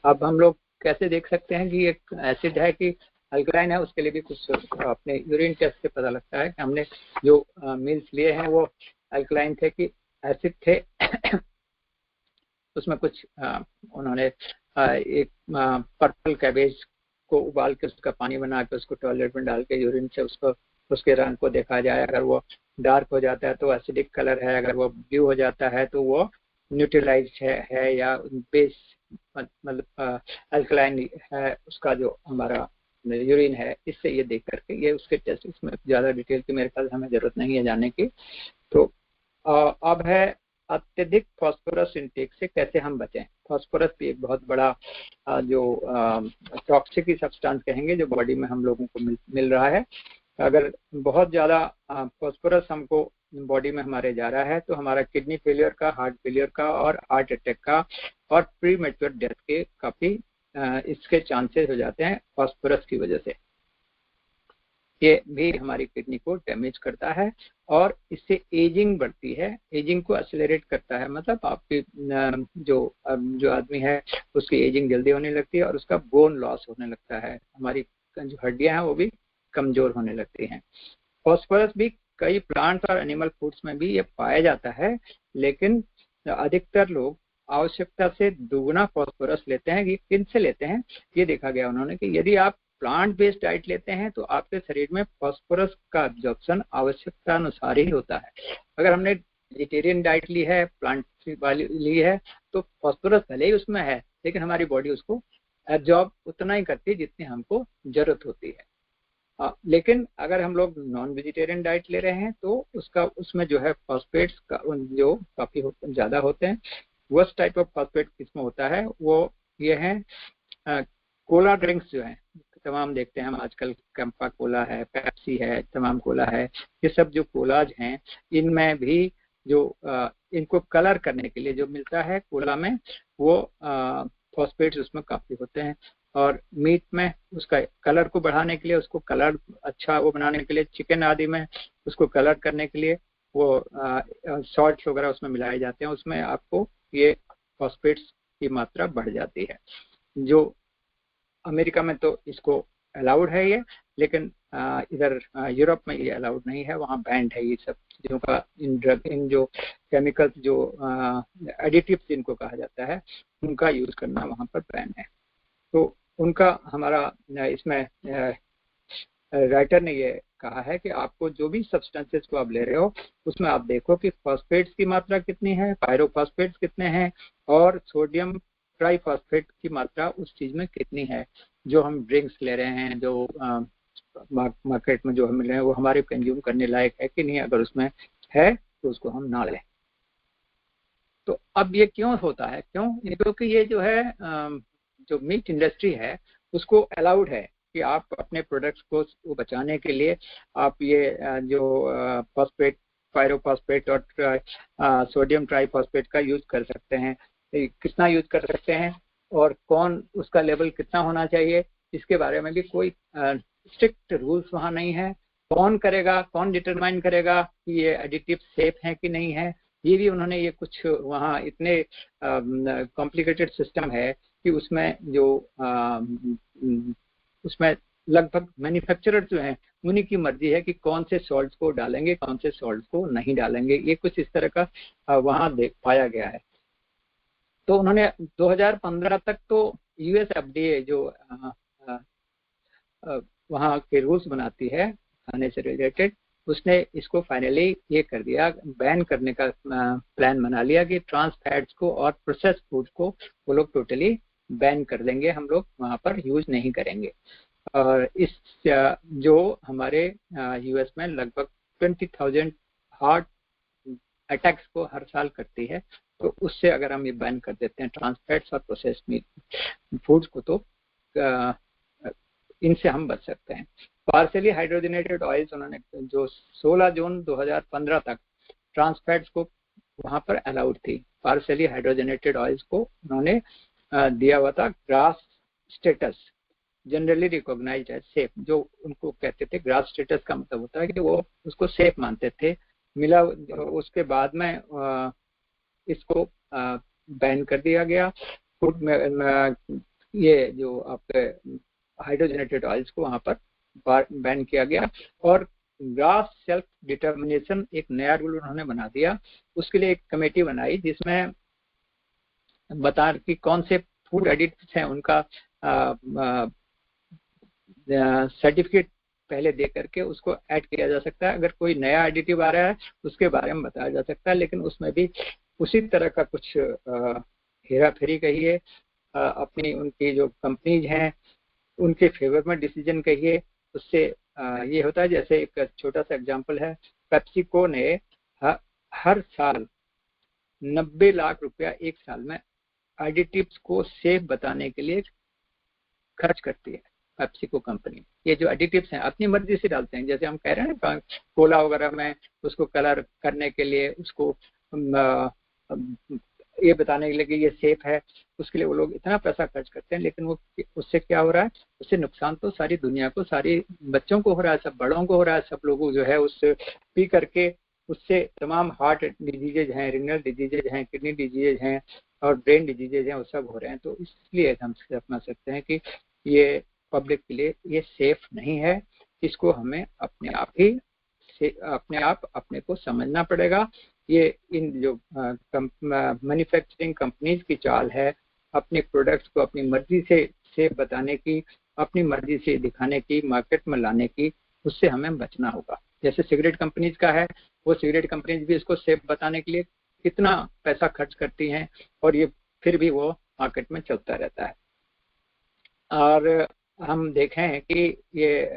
अब हम लोग कैसे देख सकते हैं कि एक एसिड है कि अल्कलाइन है, उसके लिए भी कुछ अपने यूरिन टेस्ट से पता लगता है कि हमने जो मील्स लिए हैं वो अल्कलाइन थे कि एसिड थे। उसमें कुछ उन्होंने एक पर्पल कैबेज को उबाल के उसका पानी बना के उसको टॉयलेट में डाल के यूरिन से उसको उसके रंग को देखा जाए, अगर वो डार्क हो जाता है तो एसिडिक कलर है, अगर वो ब्लू हो जाता है तो वो न्यूट्रलाइज्ड है या बेस मतलब अल्कलाइन है उसका जो हमारा यूरिन है। इससे ये देख करके ये उसके टेस्ट, इसमें ज्यादा डिटेल की मेरे ख्याल हमें जरूरत नहीं है जानने की। तो अब है अत्यधिक फास्फोरस इंटेक से कैसे हम बचें। फास्फोरस भी एक बहुत बड़ा जो टॉक्सिक सब्सटेंस कहेंगे जो बॉडी में हम लोगों को मिल रहा है। अगर बहुत ज्यादा फास्फोरस हमको बॉडी में हमारे जा रहा है तो हमारा किडनी फेलियर का, हार्ट फेलियर का और हार्ट अटैक का और प्री मैच्योर डेथ के काफी इसके चांसेस हो जाते हैं फास्फोरस की वजह से। ये भी हमारी किडनी को डैमेज करता है और इससे एजिंग बढ़ती है, एजिंग को एक्सेलरेट करता है। मतलब आपकी जो आदमी है उसकी एजिंग जल्दी होने लगती है और उसका बोन लॉस होने लगता है, हमारी जो हड्डियां हैं वो भी कमजोर होने लगती हैं। फास्फोरस भी कई प्लांट्स और एनिमल फूड्स में भी ये पाया जाता है, लेकिन अधिकतर लोग आवश्यकता से दुगुना फास्फोरस लेते हैं। ये किन से लेते हैं ये देखा गया उन्होंने कि यदि आप प्लांट बेस्ड डाइट लेते हैं तो आपके शरीर में फास्फोरस का एब्जॉर्प्शन आवश्यकता अनुसार ही होता है। अगर हमने वेजिटेरियन डाइट ली है, प्लांट वाली ली है तो फास्फोरस भले ही उसमें है लेकिन हमारी बॉडी उसको एब्जॉर्ब उतना ही करती है जितनी हमको जरूरत होती है। लेकिन अगर हम लोग नॉन वेजिटेरियन डाइट ले रहे हैं तो उसमें जो है फॉस्फेट्स का जो काफी ज्यादा होते हैं। वर्स्ट टाइप ऑफ फॉस्फेट किसमें होता है वो ये है कोला ड्रिंक्स जो है तमाम देखते हैं हम आजकल, कैंपा कोला है, पेप्सी है, तमाम कोला है, ये सब जो कोलाज हैं इनमें भी जो इनको कलर करने के लिए जो मिलता है कोला में वो फॉस्फेट्स उसमें काफी होते हैं। और मीट में उसका कलर को बढ़ाने के लिए, उसको कलर अच्छा वो बनाने के लिए, चिकन आदि में उसको कलर करने के लिए वो सॉल्ट्स वगैरह उसमें मिलाए जाते हैं, उसमें आपको ये फॉस्फेट्स की मात्रा बढ़ जाती है। जो अमेरिका में तो इसको अलाउड है ये, लेकिन इधर यूरोप में ये अलाउड नहीं है, वहाँ बैंड है ये सब चीजों का। इन जो केमिकल्स जो एडिटिव्स जिनको कहा जाता है उनका यूज करना वहाँ पर बैन है। तो उनका हमारा इसमें राइटर ने ये कहा है कि आपको जो भी सब्सटेंसेस को आप ले रहे हो उसमें आप देखो कि फॉस्फेट्स की मात्रा कितनी है, पायरोफॉस्फेट्स कितने हैं और सोडियम ट्राइफॉस्फेट की मात्रा उस चीज में कितनी है। जो हम ड्रिंक्स ले रहे हैं, जो मार्केट में जो हम मिल रहे हैं वो हमारे कंज्यूम करने लायक है कि नहीं, अगर उसमें है तो उसको हम ना लें। तो अब ये क्यों होता है, क्योंकि ये जो है जो मीट इंडस्ट्री है उसको अलाउड है कि आप अपने प्रोडक्ट्स को बचाने के लिए आप ये जो फॉस्फेट, पायरोफॉस्फेट और सोडियम ट्राइफॉस्फेट का यूज कर सकते हैं। कितना यूज कर सकते हैं और कौन उसका लेवल कितना होना चाहिए, इसके बारे में भी कोई स्ट्रिक्ट रूल्स वहाँ नहीं है। कौन करेगा, कौन डिटरमाइन करेगा कि ये एडिटिव सेफ है कि नहीं है, ये भी उन्होंने ये कुछ वहाँ इतने कॉम्प्लिकेटेड सिस्टम है कि उसमें जो उसमें लगभग मैन्युफैक्चरर जो हैं उन्हीं की मर्जी है कि कौन से सॉल्ट्स को डालेंगे, कौन से सॉल्ट्स को नहीं डालेंगे। ये कुछ इस तरह का वहाँ देख पाया गया है। तो उन्होंने 2015 तक तो यूएस एफडीए जो वहाँ के रूल्स बनाती है खाने से रिलेटेड, उसने इसको फाइनली ये कर दिया, बैन करने का प्लान बना लिया कि ट्रांस फैट्स को और प्रोसेस्ड फूड को वो लोग टोटली बैन कर देंगे, हम लोग वहाँ पर यूज नहीं करेंगे। और इस जो हमारे यूएस में लगभग 20,000 हार्ट अटैक्स को हर साल करती है, तो उससे अगर हम ये बैन कर देते हैं ट्रांस फैट्स और प्रोसेस्ड मीट फूड्स को, तो इनसे हम बच सकते हैं। पार्शियली हाइड्रोजनेटेड ऑयल्स उन्होंने जो 16 जून 2015 तक ट्रांस फैट्स को वहां पर अलाउड थी, पार्शियली हाइड्रोजनेटेड ऑयल्स को उन्होंने दिया हुआ था GRAS status, generally recognised as safe. जो उनको कहते थे ग्रास स्टेटस का मतलब होता है कि वो उसको सेफ मानते थे। मिला उसके बाद में इसको बैन कर दिया गया। फूड में ये जो आपके हाइड्रोजनेटेड ऑयल्स को वहां पर बैन किया गया। और ग्रास सेल्फ डिटर्मिनेशन एक नया रूल उन्होंने बना दिया। उसके लिए एक कमेटी बनाई जिसमें बता कि कौन से फूड एडिटिव्स हैं उनका सर्टिफिकेट पहले दे करके उसको ऐड किया जा सकता है। अगर कोई नया एडिटिव आ रहा है उसके बारे में बताया जा सकता है, लेकिन उसमें भी उसी तरह का कुछ हेरा फेरी कहिए, अपनी उनकी जो कंपनीज हैं उनके फेवर में डिसीजन कहिए, उससे ये होता है। जैसे एक छोटा सा एग्जांपल है, पेप्सिको ने हर साल 90 लाख रुपया एक साल में एडिटिव्स को सेफ बताने के लिए खर्च करती है पेप्सिको कंपनी। ये जो एडिटिव्स हैं अपनी मर्जी से डालते हैं, जैसे हम कह रहे हैं ना कोला वगैरह में उसको कलर करने के लिए, उसको ये बताने के लिए कि ये सेफ है, उसके लिए वो लोग इतना पैसा खर्च करते हैं, लेकिन वो उससे क्या हो रहा है, उससे नुकसान तो सारी दुनिया को, सारी बच्चों को हो रहा है, सब बड़ों को हो रहा है। सब लोग जो है उससे पी करके उससे तमाम हार्ट डिजीजेज हैं, रिनल डिजीजेज हैं, किडनी डिजीजेज हैं और ब्रेन डिजीजेज हैं, वो सब हो रहे हैं। तो इसलिए हम समझ सकते हैं कि ये पब्लिक के लिए ये सेफ नहीं है। इसको हमें अपने आप ही अपने को समझना पड़ेगा। ये इन जो मैन्युफैक्चरिंग कंपनीज की चाल है अपने प्रोडक्ट्स को अपनी मर्जी से सेफ बताने की, अपनी मर्जी से दिखाने की, मार्केट में लाने की, उससे हमें बचना होगा। जैसे सिगरेट कंपनीज का है, वो सिगरेट कंपनीज भी इसको सेफ बताने के लिए कितना पैसा खर्च करती हैं और ये फिर भी वो मार्केट में चलता रहता है। और हम देखें कि ये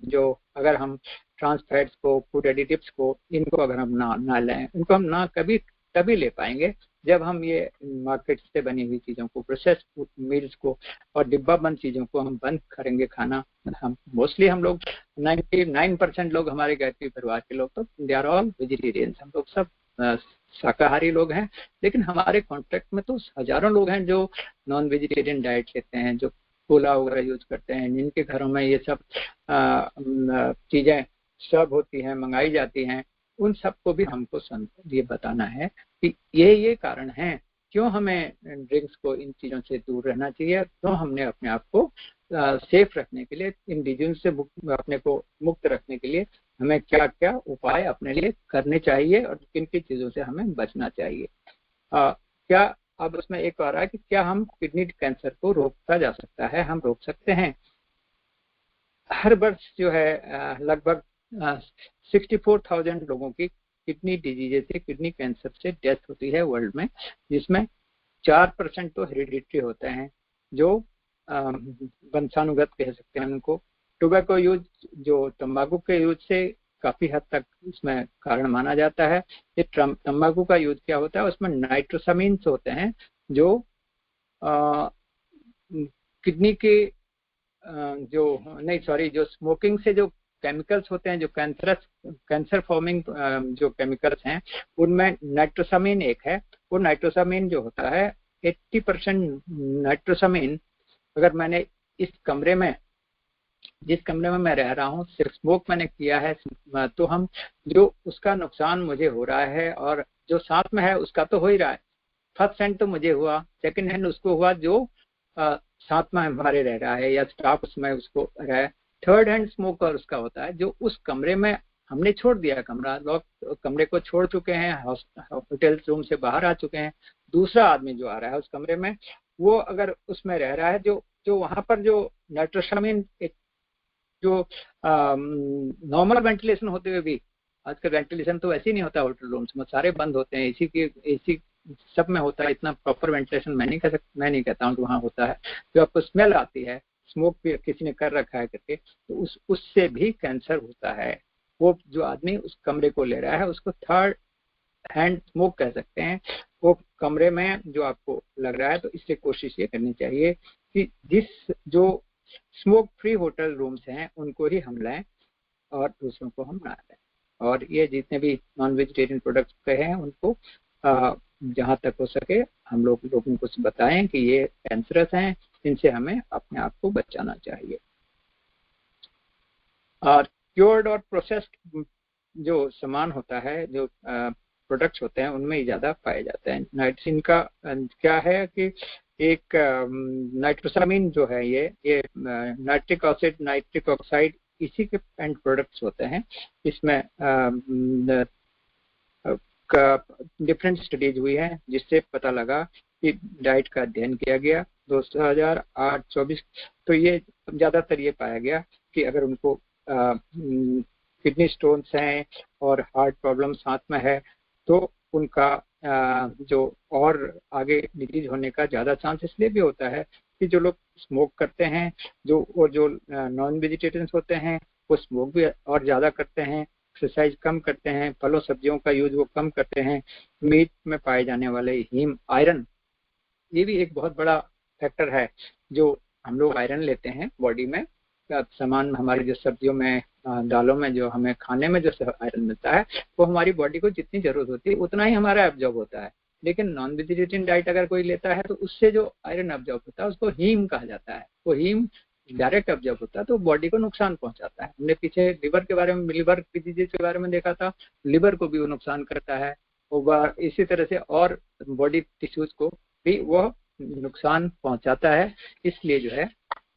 जो अगर हम ट्रांस फैट्स को, फूड एडिटिव्स को, इनको अगर हम ना लें, इनको हम ना कभी तभी ले पाएंगे जब हम ये मार्केट से बनी हुई चीज़ों को, प्रोसेस मील्स को और डिब्बा बंद चीज़ों को हम बंद करेंगे खाना। हम मोस्टली हम लोग 99% लोग, हमारे गायत्री परिवार के लोग, तो दे आर ऑल वेजिटेरियंस। हम लोग सब शाकाहारी लोग हैं, लेकिन हमारे कॉन्टेक्ट में तो हजारों लोग हैं जो नॉन वेजिटेरियन डाइट लेते हैं, जो कोला वगैरह यूज करते हैं, जिनके घरों में ये सब चीजें सर्व होती हैं, मंगाई जाती हैं। उन सबको भी हमको ये बताना है कि ये कारण है क्यों हमें ड्रिंक्स को, इन चीजों से दूर रहना चाहिए, क्यों हमने अपने आप को सेफ रखने के लिए, इन डिजीज से अपने को मुक्त रखने के लिए हमें क्या क्या उपाय अपने लिए करने चाहिए और किन किन चीजों से हमें बचना चाहिए। क्या अब उसमें एक आ रहा है कि क्या हम किडनी कैंसर को रोका जा सकता है? हम रोक सकते हैं। हर वर्ष जो है लगभग 64,000 लोगों की किडनी डिजीज से, किडनी कैंसर से डेथ होती है वर्ल्ड में, जिसमें 4% तो हेरिडिटरी होते हैं, जो वंशानुगत कह सकते हैं उनको। टोबैको यूज, जो तंबाकू के यूज से काफी हद तक इसमें कारण माना जाता है। ये तंबाकू का यूज क्या होता है, उसमें नाइट्रोसामिन्स होते हैं जो किडनी के जो स्मोकिंग से जो केमिकल्स होते हैं, जो कैंसर फॉर्मिंग जो केमिकल्स हैं, उनमें नाइट्रोसामिन एक है। वो नाइट्रोसामिन जो होता है 80% नाइट्रोसामिन, अगर मैंने इस कमरे में, जिस कमरे में मैं रह रहा हूँ, सिर्फ स्मोक मैंने किया है, तो हम जो उसका नुकसान मुझे हो रहा है और जो साथ में है उसका तो हो ही रहा है। फर्स्ट हैंड तो मुझे हुआ, सेकंड हैंड उसको हुआ जो साथ में हमारे रह रहा है या स्टाफ उसमें उसको रहा है। थर्ड हैंड स्मोकर उसका होता है जो उस कमरे में हमने छोड़ दिया, कमरे को छोड़ चुके हैं, होटल रूम से बाहर आ चुके हैं। दूसरा आदमी जो आ रहा है उस कमरे में, वो अगर उसमें रह रहा है, जो वहां पर जो नाइट्रोसामिन, जो नॉर्मल वेंटिलेशन होते हुए भी, आजकल वेंटिलेशन तो वैसे ही नहीं होता होटल रूम्स में, सारे बंद होते हैं, एसी सब में होता है। इतना प्रॉपर वेंटिलेशन मैं नहीं कहता हूँ कि वहाँ होता है। जो आपको स्मेल आती है, स्मोक भी किसी ने कर रखा है करके, तो उससे भी कैंसर होता है। वो जो आदमी उस कमरे को ले रहा है उसको थर्ड हैंड स्मोक कह सकते हैं। वो कमरे में जो आपको लग रहा है, तो इससे कोशिश ये करनी चाहिए कि जो स्मोक फ्री होटल रूम्स हैं उनको ही हम लें और दूसरों को हम ना लें। और ये जितने भी नॉन वेजिटेरियन प्रोडक्ट्स पे हैं उनको जहाँ तक हो सके हम लोगों को बताएं कि ये कैंसरस हैं, इनसे हमें अपने आप को बचाना चाहिए। और क्योर्ड और प्रोसेस्ड जो सामान होता है, जो प्रोडक्ट्स होते हैं, उनमें ही ज्यादा पाए जाते हैं। नाइट्रोसिन का क्या है कि एक नाइट्रोसामिन जो है, ये नाइट्रिक एसिड, नाइट्रिक ऑक्साइड, इसी के एंड प्रोडक्ट्स होते हैं। इसमें डिफरेंट स्टडीज हुई है जिससे पता लगा कि डाइट का अध्ययन किया गया 2008-24, तो ये ज्यादातर ये पाया गया कि अगर उनको किडनी स्टोन्स हैं और हार्ट प्रॉब्लम साथ में है, तो उनका जो और आगे डिजीज होने का ज्यादा चांस इसलिए भी होता है कि जो लोग स्मोक करते हैं, जो नॉन वेजिटेरियंस होते हैं, वो स्मोक भी और ज्यादा करते हैं, एक्सरसाइज कम करते हैं, फलों सब्जियों का यूज वो कम करते हैं। मीट में पाए जाने वाले हीम, आयरन, ये भी एक बहुत बड़ा फैक्टर है। जो हम लोग आयरन लेते हैं बॉडी में, सामान हमारी जो सब्जियों में, दालों में, जो हमें खाने में जो आयरन मिलता है, वो हमारी बॉडी को जितनी जरूरत होती है उतना ही हमारा एब्जॉर्ब होता है। लेकिन नॉन वेजिटेरियन डाइट अगर कोई लेता है तो उससे जो आयरन एब्जॉर्ब होता है उसको हीम कहा जाता है। वो हीम डायरेक्ट एब्जॉर्ब होता है तो बॉडी को नुकसान पहुंचाता है। हमने पीछे लिवर के बारे में, लिवर डिजीज के बारे में देखा था, लिवर को भी वो नुकसान करता है। इसी तरह से और बॉडी टिश्यूज को भी वो नुकसान पहुंचाता है। इसलिए जो है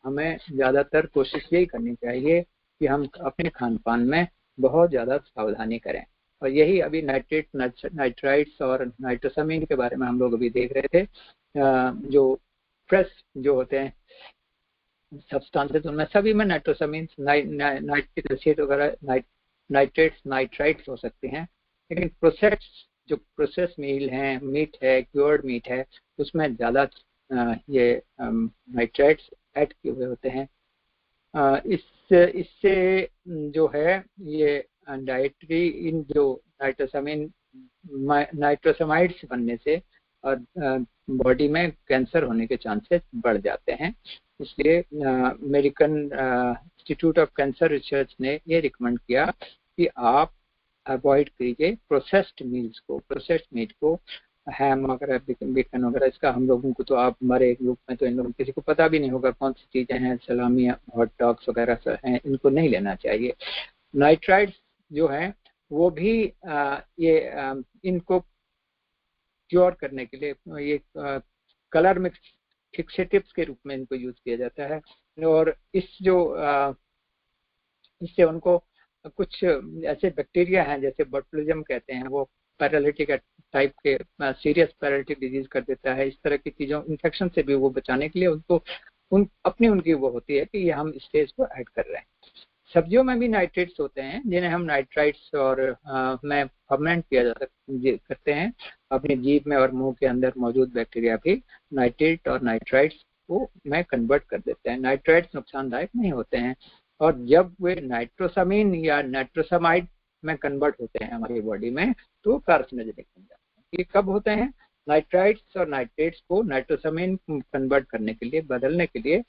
हमें ज्यादातर कोशिश यही करनी चाहिए कि हम अपने खान पान में बहुत ज्यादा सावधानी करें। और यही अभी नाइट्राइट्स और नाइट्रोसामिन के बारे में हम लोग अभी देख रहे थे। जो फ्रेश जो होते हैं सब्सटेंसेस, उनमें सभी में नाइट्रोसामिन, नाइट्रिक एसिड वगैरह, नाइट्रेट्स, नाइट्राइट्स हो सकते हैं। लेकिन प्रोसेस मील हैं, मीट है, क्योर्ड मीट है, उसमें ज्यादा ये नाइट्राइट्स ऐड किए हुए होते हैं। इससे जो है ये डाइटरी इन जो नाइट्रोसामाइड्स बनने से और बॉडी में कैंसर होने के चांसेस बढ़ जाते हैं। इसलिए American institute of cancer research ने ये रिकमेंड किया कि आप अवॉइड कीजिए प्रोसेस्ड मील्स को, प्रोसेस्ड मीट को, हैम वगैरह, बेकन वगैरह। इसका हम लोगों को तो आप हमारे ग्रुप में तो इन लोगों किसी को पता भी नहीं होगा कौन सी चीजें हैं, सलामी, हॉट डॉग्स वगैरह हैं, इनको नहीं लेना चाहिए। नाइट्राइट्स जो है वो भी इनको क्योर करने के लिए ये कलर मिक्स फिक्सेटिव्स के रूप में इनको यूज किया जाता है। और इससे उनको कुछ ऐसे बैक्टीरिया हैं जैसे बोटुलिज्म कहते हैं, वो पैरालिटिक टाइप के सीरियस पैरालिटिक डिजीज कर देता है। इस तरह की चीजों, इन्फेक्शन से भी वो बचाने के लिए उनको उनकी वो होती है कि ये हम स्टेज को ऐड कर रहे हैं। सब्जियों में भी नाइट्रेट्स होते हैं जिन्हें हम नाइट्राइट्स और में फर्मेंट किया करते हैं। अपनी जीभ में और मुंह के अंदर मौजूद बैक्टीरिया भी नाइट्रेट और नाइट्राइट्स को में कन्वर्ट कर देते हैं। नाइट्राइट्स नुकसानदायक नहीं होते हैं, और जब वे नाइट्रोसामीन या नाइट्रोसामाइड में कन्वर्ट होते हैं हमारी बॉडी में तो कार्सिनोजेनिक बन जाते हैं। ये कब होते हैं? नाइट्राइट्स और नाइट्रेट्स को नाइट्रोसामीन कन्वर्ट करने के लिए, बदलने के लिए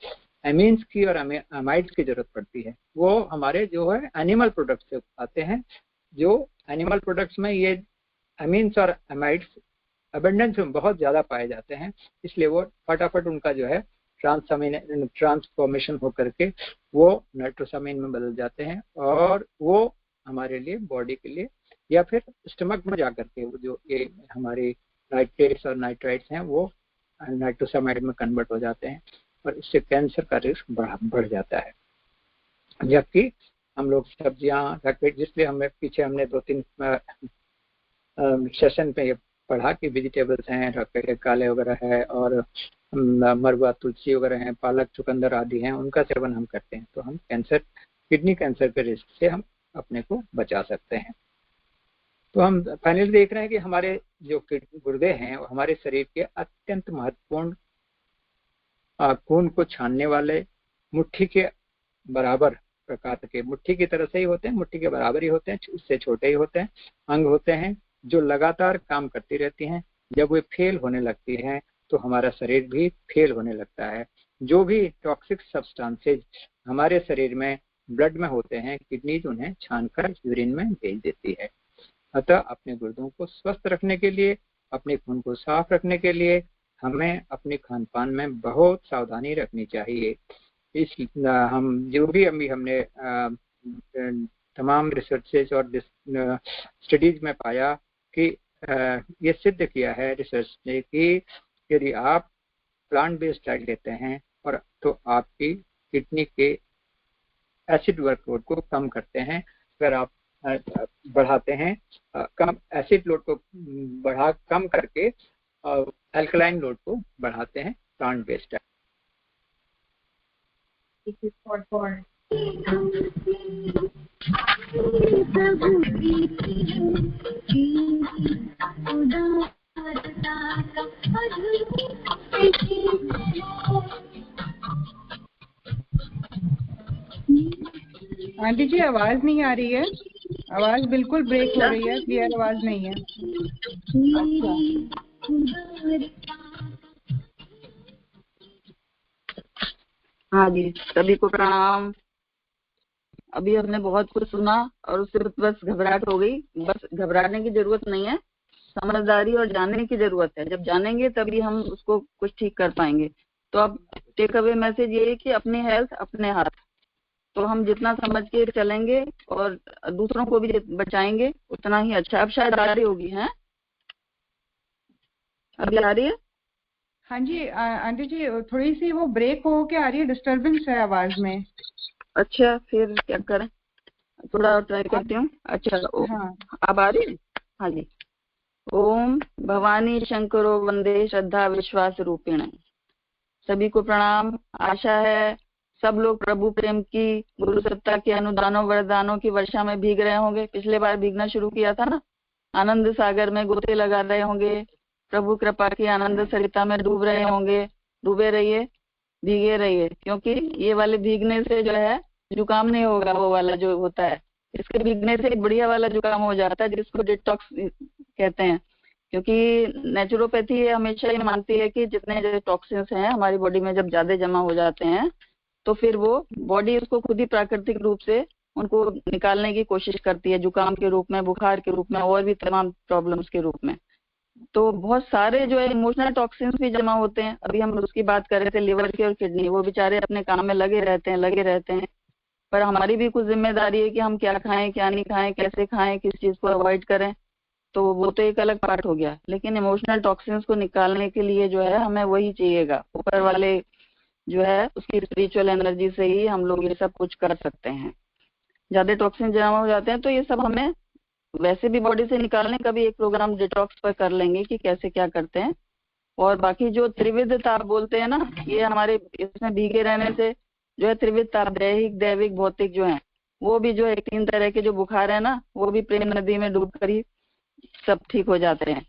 एमीन्स की और अमाइड्स की जरूरत पड़ती है। वो हमारे जो है एनिमल प्रोडक्ट से आते हैं। जो एनिमल प्रोडक्ट्स में ये एमीन्स और अमाइड्स अबंडेंस में बहुत ज्यादा पाए जाते हैं, इसलिए वो फटाफट उनका जो है ट्रांसफॉर्मेशन होकर के वो नाइट्रोसामीन में बदल जाते हैं, और वो हमारे लिए, बॉडी के लिए, या फिर स्टमक में जाकर के वो जो ये हमारे नाइट्रेट्स और नाइट्राइट्स हैं वो नाइट्रोसामाइड में कन्वर्ट हो जाते हैं, और इससे कैंसर का रिस्क बढ़ जाता है। जबकि हम लोग सब्जियां, जिसलिए हमने 2-3 सेशन पे ये पढ़ा कि वेजिटेबल्स हैं, काले वगैरह है, और मरवा, तुलसी वगैरह हैं, पालक, चुकंदर आदि हैं, उनका सेवन हम करते हैं तो हम किडनी कैंसर के रिस्क से हम अपने को बचा सकते हैं। तो हम फाइनली देख रहे हैं कि हमारे जो गुर्दे हैं वो हमारे शरीर के अत्यंत महत्वपूर्ण खून को छानने वाले मुट्ठी के बराबर प्रकार के, मुट्ठी की तरह से ही होते हैं, मुट्ठी के बराबर ही होते हैं, उससे छोटे ही होते हैं, अंग होते हैं जो लगातार काम करती रहती हैं। जब वे फेल होने लगती हैं तो हमारा शरीर भी फेल होने लगता है। जो भी टॉक्सिक सब्सटेंसेज हमारे शरीर में ब्लड में होते हैं, किडनीज उन्हें छानकर यूरिन में भेज देती है। अतः अपने गुर्दों को स्वस्थ रखने के लिए, अपने खून को साफ रखने के लिए हमें अपने खान पान में बहुत सावधानी रखनी चाहिए। इस हम जो भी हमने तमाम रिसर्चेस और स्टडीज में पाया कि ये सिद्ध किया है रिसर्च ने कि यदि आप प्लांट बेस्ड डाइट लेते हैं और तो आपकी किडनी के एसिड वर्कलोड को कम करते हैं। अगर आप बढ़ाते हैं, कम एसिड लोड को कम करके अल्कलाइन लोड को बढ़ाते हैं प्लांट बेस्ड डाइट। आंटी जी आवाज नहीं आ रही है, आवाज बिल्कुल ब्रेक हो रही है, क्लियर आवाज नहीं है। हाँ जी, सभी को प्रणाम। अभी हमने बहुत कुछ सुना और उससे बस घबराहट हो गई। बस घबराने की जरूरत नहीं है, समझदारी और जानने की जरूरत है। जब जानेंगे तभी हम उसको कुछ ठीक कर पाएंगे। तो अब टेक अवे मैसेज ये है कि अपनी हेल्थ अपने हाथ। तो हम जितना समझ के चलेंगे और दूसरों को भी बचाएंगे उतना ही अच्छा। अब शायद आ रही होगी, है अभी आ रही है? हाँ जी आंटी जी, थोड़ी सी वो ब्रेक हो के आ रही है, डिस्टर्बेंस है आवाज में। अच्छा, फिर क्या करें, थोड़ा और ट्राई करती हूँ। अच्छा हाँ, अब आ रही है? हाँ जी। ओम भवानी शंकरो वंदे श्रद्धा विश्वास रूपिण। सभी को प्रणाम। आशा है सब लोग प्रभु प्रेम की, गुरु सत्ता के अनुदानों वरदानों की वर्षा में भीग रहे होंगे। पिछले बार भीगना शुरू किया था ना, आनंद सागर में गोते लगा रहे होंगे, प्रभु कृपा की आनंद सरिता में डूब रहे होंगे, डूबे रहिए, भीगे रहिए, क्योंकि ये वाले भीगने से जो है जुकाम नहीं होगा, वो वाला जो होता है इसके भीगने से एक बढ़िया वाला जुकाम हो जाता है जिसको डिटॉक्स कहते हैं। क्योंकि नेचुरोपैथी हमेशा ये मानती है कि जितने टॉक्सिन्स हैं हमारी बॉडी में जब ज्यादा जमा हो जाते हैं तो फिर वो बॉडी उसको खुद ही प्राकृतिक रूप से उनको निकालने की कोशिश करती है, जुकाम के रूप में, बुखार के रूप में और भी तमाम प्रॉब्लम्स के रूप में। तो बहुत सारे जो है इमोशनल टॉक्सिन्स भी जमा होते हैं। अभी हम उसकी बात कर रहे थे लिवर की और किडनी, वो बेचारे अपने काम में लगे रहते हैं, पर हमारी भी कुछ जिम्मेदारी है कि हम क्या खाएं, क्या नहीं खाएं, कैसे खाएं, किस चीज को अवॉइड करें। तो वो तो एक अलग पार्ट हो गया, लेकिन इमोशनल टॉक्सिन्स को निकालने के लिए जो है हमें वही चाहिएगा, ऊपर वाले जो है उसकी स्पिरिचुअल एनर्जी से ही हम लोग ये सब कुछ कर सकते हैं। ज्यादा टॉक्सिन जमा हो जाते हैं तो ये सब हमें वैसे भी बॉडी से निकालने का भी एक प्रोग्राम डिटॉक्स पर कर लेंगे कि कैसे क्या करते हैं। और बाकी जो त्रिविध ताप बोलते हैं ना, ये हमारे इसमें भीगे रहने से जो है त्रिविध ताप, दैहिक, दैविक, भौतिक जो है वो भी जो है 3 तरह के जो बुखार है ना, वो भी प्रेम नदी में डूब कर ही सब ठीक हो जाते हैं।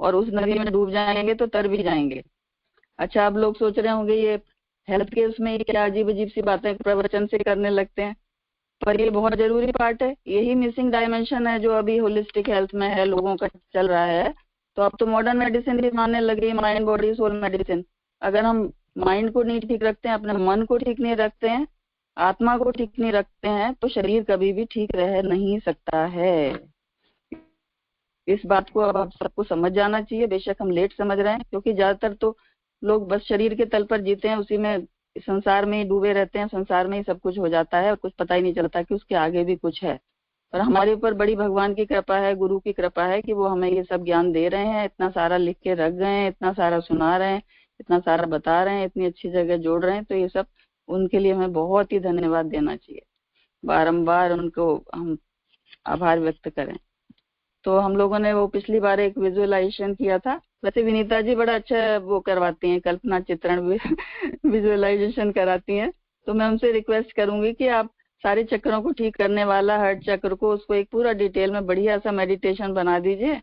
और उस नदी में डूब जाएंगे तो तर भी जाएंगे। अच्छा, अब लोग सोच रहे होंगे ये हेल्थ के उसमें क्या अजीब अजीब सी बातें प्रवचन से करने लगते हैं, पर ये बहुत जरूरी पार्ट है। यही मिसिंग डायमेंशन है जो अभी होलिस्टिक हेल्थ में है, लोगों का चल रहा है। तो अब तो मॉडर्न मेडिसिन भी मानने लगे, माइंड बॉडी सोल मेडिसिन। अगर हम माइंड को नहीं ठीक रखते हैं, अपने मन को ठीक नहीं रखते हैं, आत्मा को ठीक नहीं रखते हैं, तो शरीर कभी भी ठीक रह नहीं सकता है। इस बात को अब आप सबको समझ जाना चाहिए। बेशक हम लेट समझ रहे हैं, क्योंकि ज्यादातर तो लोग बस शरीर के तल पर जीते हैं, उसी में संसार में ही डूबे रहते हैं, संसार में ही सब कुछ हो जाता है और कुछ पता ही नहीं चलता कि उसके आगे भी कुछ है। और हमारे ऊपर बड़ी भगवान की कृपा है, गुरु की कृपा है कि वो हमें ये सब ज्ञान दे रहे हैं, इतना सारा लिख के रख गए हैं, इतना सारा सुना रहे हैं, इतना सारा बता रहे हैं, इतनी अच्छी जगह जोड़ रहे हैं। तो ये सब उनके लिए हमें बहुत ही धन्यवाद देना चाहिए, बारंबार उनको हम आभार व्यक्त करें। तो हम लोगों ने वो पिछली बार एक विजुअलाइजेशन किया था। वैसे विनीता जी बड़ा अच्छा वो करवाती हैं, कल्पना चित्रण विजुअलाइजेशन कराती हैं। तो मैं उनसे रिक्वेस्ट करूंगी कि आप सारे चक्रों को ठीक करने वाला हार्ट चक्र को, उसको एक पूरा डिटेल में बढ़िया सा मेडिटेशन बना दीजिए,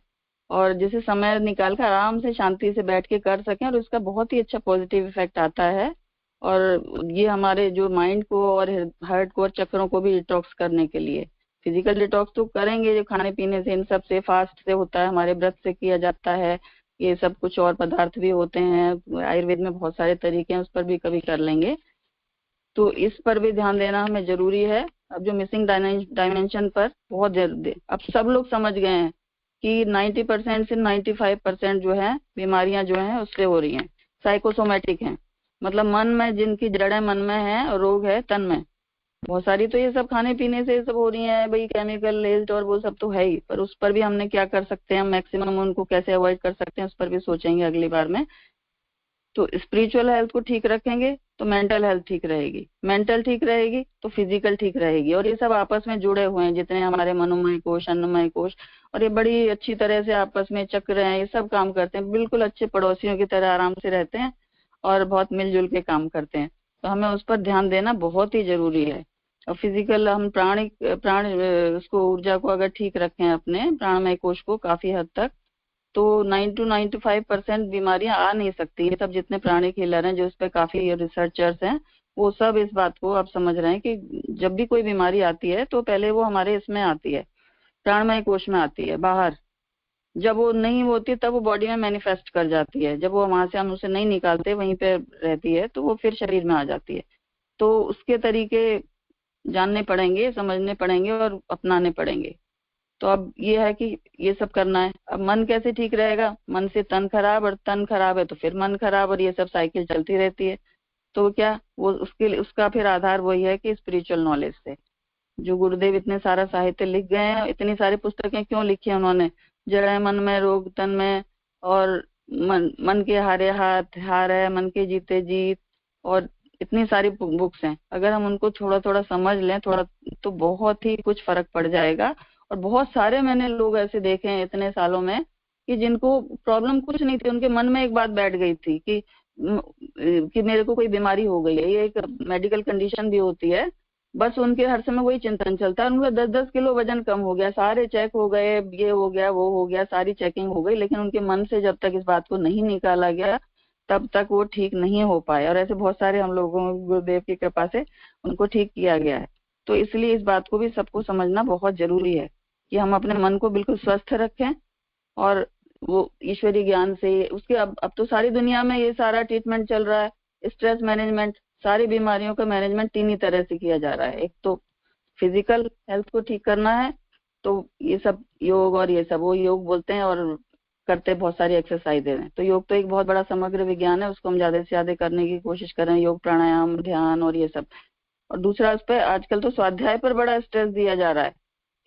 और जिसे समय निकाल कर आराम से शांति से बैठ के कर सकें, और उसका बहुत ही अच्छा पॉजिटिव इफेक्ट आता है। और ये हमारे जो माइंड को और हार्ट को और चक्रों को भी डिटॉक्स करने के लिए, फिजिकल डिटॉक्स तो करेंगे जो खाने पीने से, इन सब से, फास्ट से होता है, हमारे व्रत से किया जाता है, ये सब कुछ और पदार्थ भी होते हैं, आयुर्वेद में बहुत सारे तरीके हैं, उस पर भी कभी कर लेंगे। तो इस पर भी ध्यान देना हमें जरूरी है। अब जो मिसिंग डायमेंशन पर बहुत जरूरी, अब सब लोग समझ गए हैं कि 90% से 95% जो है बीमारियां जो हैं उससे हो रही हैं, साइकोसोमेटिक हैं। मतलब मन में जिनकी जड़ें मन में है और रोग है तन में, बहुत सारी तो ये सब खाने पीने से सब हो रही है भाई, केमिकल लेस्ड और वो सब तो है ही। पर उस पर भी हमने क्या कर सकते हैं, मैक्सिमम उनको कैसे अवॉइड कर सकते हैं, उस पर भी सोचेंगे अगली बार में। तो स्पिरिचुअल हेल्थ को ठीक रखेंगे तो मेंटल हेल्थ ठीक रहेगी, मेंटल ठीक रहेगी तो फिजिकल ठीक रहेगी। और ये सब आपस में जुड़े हुए हैं, जितने हमारे मनोमय कोश, अन्नमय कोश, और ये बड़ी अच्छी तरह से आपस में चक्र हैं, ये सब काम करते हैं, बिल्कुल अच्छे पड़ोसियों की तरह आराम से रहते हैं और बहुत मिलजुल के काम करते हैं। तो हमें उस पर ध्यान देना बहुत ही जरूरी है। और फिजिकल हम प्राण उसको, ऊर्जा को अगर ठीक रखें अपने प्राणमय कोश को काफी हद तक, तो 9 to 95% बीमारियां आ नहीं सकती। ये सब जितने प्राणिक हीलर हैं, जो इस पे काफी रिसर्चर्स हैं, वो सब इस बात को आप समझ रहे हैं कि जब भी कोई बीमारी आती है तो पहले वो हमारे इसमें आती है, प्राणमय कोश में आती है बाहर। जब वो नहीं होती तब वो बॉडी में मैनिफेस्ट कर जाती है, जब वो वहां से हम उसे नहीं निकालते, वहीं पे रहती है, तो वो फिर शरीर में आ जाती है। तो उसके तरीके जानने पड़ेंगे, समझने पड़ेंगे और अपनाने पड़ेंगे। तो अब ये है कि ये सब करना है। अब मन कैसे ठीक रहेगा, मन से तन खराब, और तन खराब है तो फिर मन खराब, और ये सब साइकिल चलती रहती है। तो क्या वो उसका फिर आधार वही है कि स्पिरिचुअल नॉलेज से, जो गुरुदेव इतने सारा साहित्य लिख गए हैं, इतनी सारी पुस्तकें क्यों लिखी है उन्होंने, जड़ मन में, रोग तन में, और मन के हारे हार है, मन के जीते जीत, और इतनी सारी बुक्स हैं। अगर हम उनको थोड़ा थोड़ा समझ लें थोड़ा, तो बहुत ही कुछ फर्क पड़ जाएगा। और बहुत सारे मैंने लोग ऐसे देखे हैं इतने सालों में कि जिनको प्रॉब्लम कुछ नहीं थी, उनके मन में एक बात बैठ गई थी कि मेरे को कोई बीमारी हो गई है। ये एक मेडिकल कंडीशन भी होती है, बस उनके हर समय वही चिंतन चलता है। उनका 10-10 किलो वजन कम हो गया, सारे चेक हो गए, ये हो गया वो हो गया, सारी चेकिंग हो गई, लेकिन उनके मन से जब तक इस बात को नहीं निकाला गया तब तक वो ठीक नहीं हो पाए, और ऐसे बहुत सारे हम लोगों गुरुदेव की कृपा से उनको ठीक किया गया है। तो इसलिए इस बात को भी सबको समझना बहुत जरूरी है कि हम अपने मन को बिल्कुल स्वस्थ रखें, और वो ईश्वरीय ज्ञान से उसके अब तो सारी दुनिया में ये सारा ट्रीटमेंट चल रहा है, स्ट्रेस मैनेजमेंट, सारी बीमारियों का मैनेजमेंट 3 ही तरह से किया जा रहा है। एक तो फिजिकल हेल्थ को ठीक करना है, तो ये सब योग और ये सब, वो योग बोलते हैं और करते बहुत सारी एक्सरसाइज हैं। तो योग तो एक बहुत बड़ा समग्र विज्ञान है, उसको हम ज्यादा से ज्यादा करने की कोशिश करें, योग प्राणायाम ध्यान और ये सब। और दूसरा उस पर आजकल तो स्वाध्याय पर बड़ा स्ट्रेस दिया जा रहा है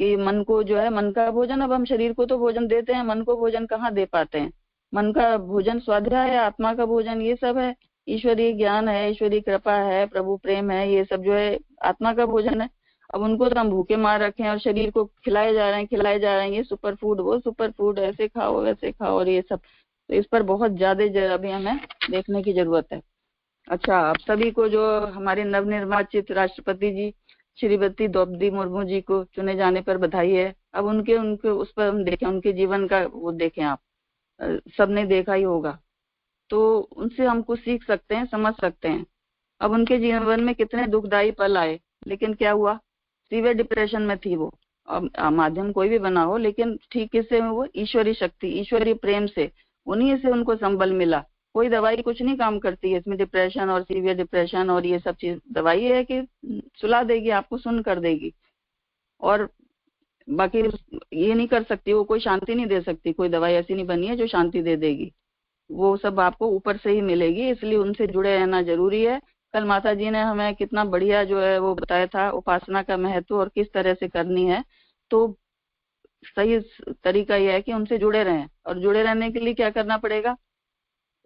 कि मन को जो है, मन का भोजन, अब हम शरीर को तो भोजन देते हैं, मन को भोजन कहाँ दे पाते हैं। मन का भोजन स्वाध्याय है, आत्मा का भोजन ये सब है, ईश्वरीय ज्ञान है, ईश्वरीय कृपा है, प्रभु प्रेम है, ये सब जो है आत्मा का भोजन है। अब उनको तो हम भूखे मार रखे हैं और शरीर को खिलाए जा रहे हैं, ये सुपर फूड, वो सुपर फूड, ऐसे खाओ वैसे खाओ और ये सब। तो इस पर बहुत ज्यादा अभी हमें देखने की जरूरत है। अच्छा, आप सभी को जो हमारे नवनिर्वाचित राष्ट्रपति जी श्रीमती द्रौपदी मुर्मू जी को चुने जाने पर बधाई है। अब उनके उस पर हम देखें, उनके जीवन का वो देखें, आप सबने देखा ही होगा, तो उनसे हम कुछ सीख सकते हैं, समझ सकते हैं। अब उनके जीवन में कितने दुखदायी पल आए, लेकिन क्या हुआ, सीवियर डिप्रेशन में थी वो। अब माध्यम कोई भी बना हो, लेकिन ठीक किससे वो, ईश्वरीय शक्ति, ईश्वरीय प्रेम से, उन्हीं से उनको संबल मिला। कोई दवाई कुछ नहीं काम करती है इसमें, डिप्रेशन और सीवियर डिप्रेशन और ये सब चीज, दवाई है कि सुला देगी, आपको सुन कर देगी, और बाकी ये नहीं कर सकती, वो कोई शांति नहीं दे सकती। कोई दवाई ऐसी नहीं बनी है जो शांति दे देगी, वो सब आपको ऊपर से ही मिलेगी। इसलिए उनसे जुड़े रहना जरूरी है। कल माता जी ने हमें कितना बढ़िया जो है वो बताया था, उपासना का महत्व और किस तरह से करनी है। तो सही तरीका यह है कि उनसे जुड़े रहें, और जुड़े रहने के लिए क्या करना पड़ेगा,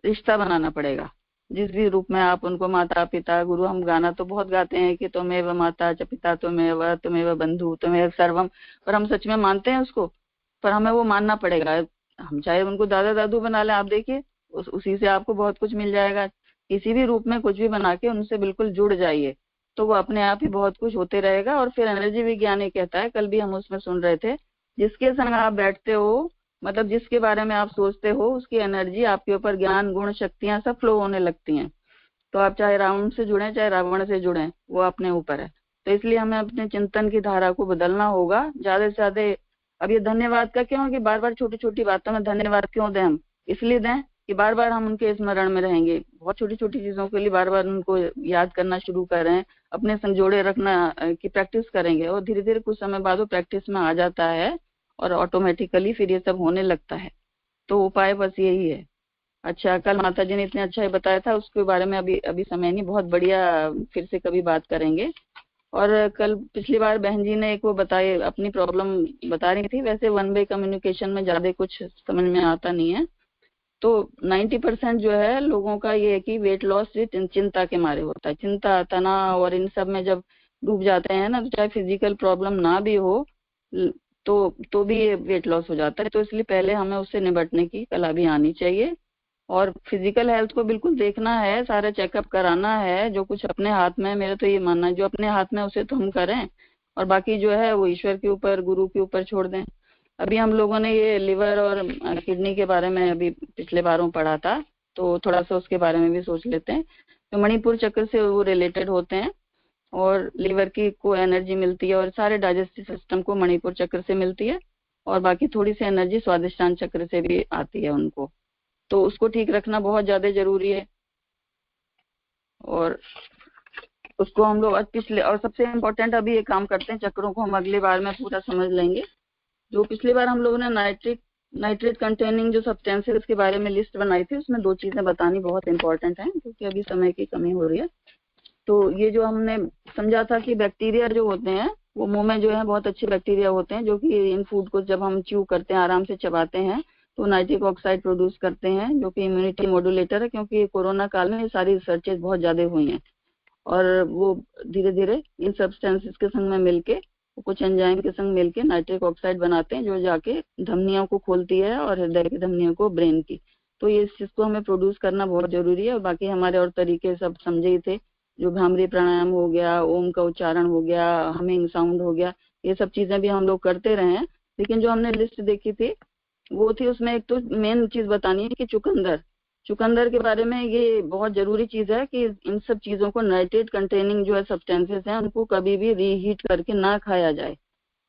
रिश्ता बनाना पड़ेगा। जिस भी रूप में आप उनको माता पिता गुरु, हम गाना तो बहुत गाते हैं कि त्वमेव माता च पिता त्वमेव बंधु त्वमेव सर्वम, पर हम सच में मानते हैं उसको? पर हमें वो मानना पड़ेगा। हम चाहे उनको दादा दादू बना लें, आप देखिए उसी से आपको बहुत कुछ मिल जाएगा। किसी भी रूप में कुछ भी बना के उनसे बिल्कुल जुड़ जाइए, तो वो अपने आप ही बहुत कुछ होते रहेगा। और फिर एनर्जी विज्ञान ये कहता है, कल भी हम उसमें सुन रहे थे, जिसके संग आप बैठते हो, मतलब जिसके बारे में आप सोचते हो, उसकी एनर्जी आपके ऊपर, ज्ञान गुण शक्तियां सब फ्लो होने लगती हैं। तो आप चाहे रावण से जुड़े चाहे रावण से जुड़े, वो अपने ऊपर है। तो इसलिए हमें अपने चिंतन की धारा को बदलना होगा ज्यादा से ज्यादा। अब ये धन्यवाद का क्यों कि बार बार छोटी छोटी बातों में धन्यवाद क्यों दें हम, इसलिए दें कि बार बार हम उनके स्मरण में रहेंगे। बहुत छोटी छोटी चीजों के लिए बार बार उनको याद करना शुरू करें, अपने संग जोड़े रखना की प्रैक्टिस करेंगे, और धीरे धीरे कुछ समय बाद वो प्रैक्टिस में आ जाता है और ऑटोमेटिकली फिर ये सब होने लगता है। तो उपाय बस यही है। अच्छा, कल माता जी ने इतने अच्छा ही बताया था, उसके बारे में अभी समय नहीं, बहुत बढ़िया फिर से कभी बात करेंगे। और कल पिछली बार बहन जी ने एक वो बताए, अपनी प्रॉब्लम बता रही थी। वैसे वन वे कम्युनिकेशन में ज्यादा कुछ समझ में आता नहीं है। तो 90% जो है लोगों का ये है कि वेट लॉस चिंता के मारे होता है। चिंता, तनाव और इन सब में जब डूब जाते हैं ना, तो चाहे फिजिकल प्रॉब्लम ना भी हो तो भी ये वेट लॉस हो जाता है। तो इसलिए पहले हमें उससे निपटने की कला भी आनी चाहिए, और फिजिकल हेल्थ को बिल्कुल देखना है, सारा चेकअप कराना है। जो कुछ अपने हाथ में, मेरा तो ये मानना है, जो अपने हाथ में उसे तो हम करें, और बाकी जो है वो ईश्वर के ऊपर, गुरु के ऊपर छोड़ दें। अभी हम लोगों ने ये लिवर और किडनी के बारे में अभी पिछले बारों पढ़ा था, तो थोड़ा सा उसके बारे में भी सोच लेते हैं। तो मणिपुर चक्र से वो रिलेटेड होते हैं, और लिवर की को एनर्जी मिलती है, और सारे डाइजेस्टिव सिस्टम को मणिपुर चक्र से मिलती है, और बाकी थोड़ी सी एनर्जी स्वादिष्टान चक्र से भी आती है उनको। तो उसको ठीक रखना बहुत ज्यादा जरूरी है। और उसको हम लोग पिछले, और सबसे इम्पोर्टेंट अभी ये काम करते हैं, चक्रों को हम अगली बार में पूरा समझ लेंगे। जो पिछली बार हम लोगों ने नाइट्रेट कंटेनिंग जो सब्सटेंसेस के बारे में लिस्ट बनाई थी, उसमें 2 चीजें बतानी बहुत इंपॉर्टेंट है, क्योंकि अभी समय की कमी हो रही है। तो ये जो हमने समझा था कि बैक्टीरिया जो होते हैं वो मुंह में जो है बहुत अच्छे बैक्टीरिया होते हैं, जो कि इन फूड को जब हम च्यू करते हैं, आराम से चबाते हैं, तो नाइट्रिक ऑक्साइड प्रोड्यूस करते हैं, जो कि इम्यूनिटी मॉड्यूलेटर है। क्योंकि कोरोना काल में ये सारी रिसर्चेज बहुत ज्यादा हुई हैं, और वो धीरे धीरे इन सब्सटेंसेस के संग में मिलके, कुछ एंजाइम के संग मिलके नाइट्रिक ऑक्साइड बनाते हैं, जो जाके धमनियों को खोलती है, और हृदय की धमनियों को, ब्रेन की। तो ये इस चीज को हमें प्रोड्यूस करना बहुत जरूरी है। और बाकी हमारे और तरीके सब समझे ही थे, जो भ्रामरी प्राणायाम हो गया, ओम का उच्चारण हो गया, हमिंग साउंड हो गया, ये सब चीजें भी हम लोग करते रहे हैं। लेकिन जो हमने लिस्ट देखी थी वो थी, उसमें एक तो मेन चीज बतानी है कि चुकंदर के बारे में ये बहुत जरूरी चीज है कि इन सब चीजों को नाइट्रेट कंटेनिंग जो है सब्सटेंसेस हैं उनको कभी भी रीहीट करके ना खाया जाए,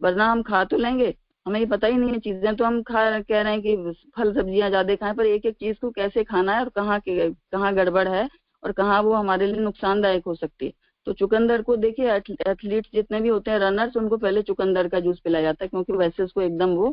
वरना हम खा तो लेंगे, हमें ये पता ही नहीं है चीजें, तो हम कह रहे हैं कि फल सब्जियां ज्यादा खाएं, पर एक एक चीज को कैसे खाना है और कहाँ गड़बड़ है और कहाँ वो हमारे लिए नुकसानदायक हो सकती है। तो चुकंदर को देखिए, एथलीट्स जितने भी होते हैं, रनर्स, उनको पहले चुकंदर का जूस पिलाया जाता है, क्योंकि वैसे उसको एकदम वो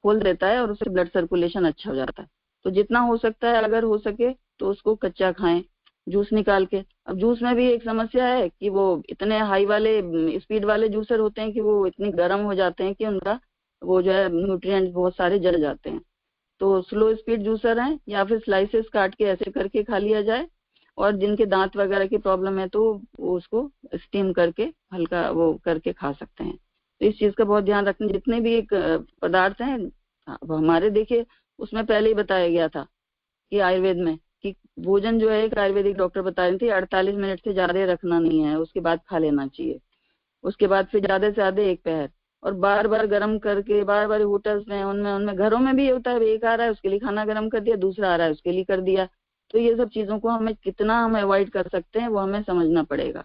खोल देता है और उससे ब्लड सर्कुलेशन अच्छा हो जाता है। तो जितना हो सकता है, अगर हो सके तो उसको कच्चा खाएं, जूस निकाल के। अब जूस में भी एक समस्या है कि वो इतने हाई वाले स्पीड वाले जूसर होते हैं कि वो इतने गर्म हो जाते हैं कि उनका वो जो है न्यूट्रिएंट्स बहुत सारे जल जाते हैं। तो स्लो स्पीड जूसर हैं, या फिर स्लाइसेस काट के ऐसे करके खा लिया जाए, और जिनके दांत वगैरह की प्रॉब्लम है तो वो उसको स्टीम करके हल्का वो करके खा सकते हैं। तो इस चीज का बहुत ध्यान रखें। जितने भी एक पदार्थ हैं, अब हमारे देखिए उसमें पहले ही बताया गया था कि आयुर्वेद में कि भोजन जो है, एक आयुर्वेदिक डॉक्टर बता रही थी 48 मिनट से ज्यादा रखना नहीं है, उसके बाद खा लेना चाहिए। उसके बाद फिर ज्यादा से ज्यादा एक पहर, और बार बार गर्म करके, बार बार होटल्स में, उनमें घरों में भी होता है, एक आ रहा है उसके लिए खाना गर्म कर दिया, दूसरा आ रहा है उसके लिए कर दिया। तो ये सब चीजों को हमें कितना हम अवॉइड कर सकते हैं वो हमें समझना पड़ेगा।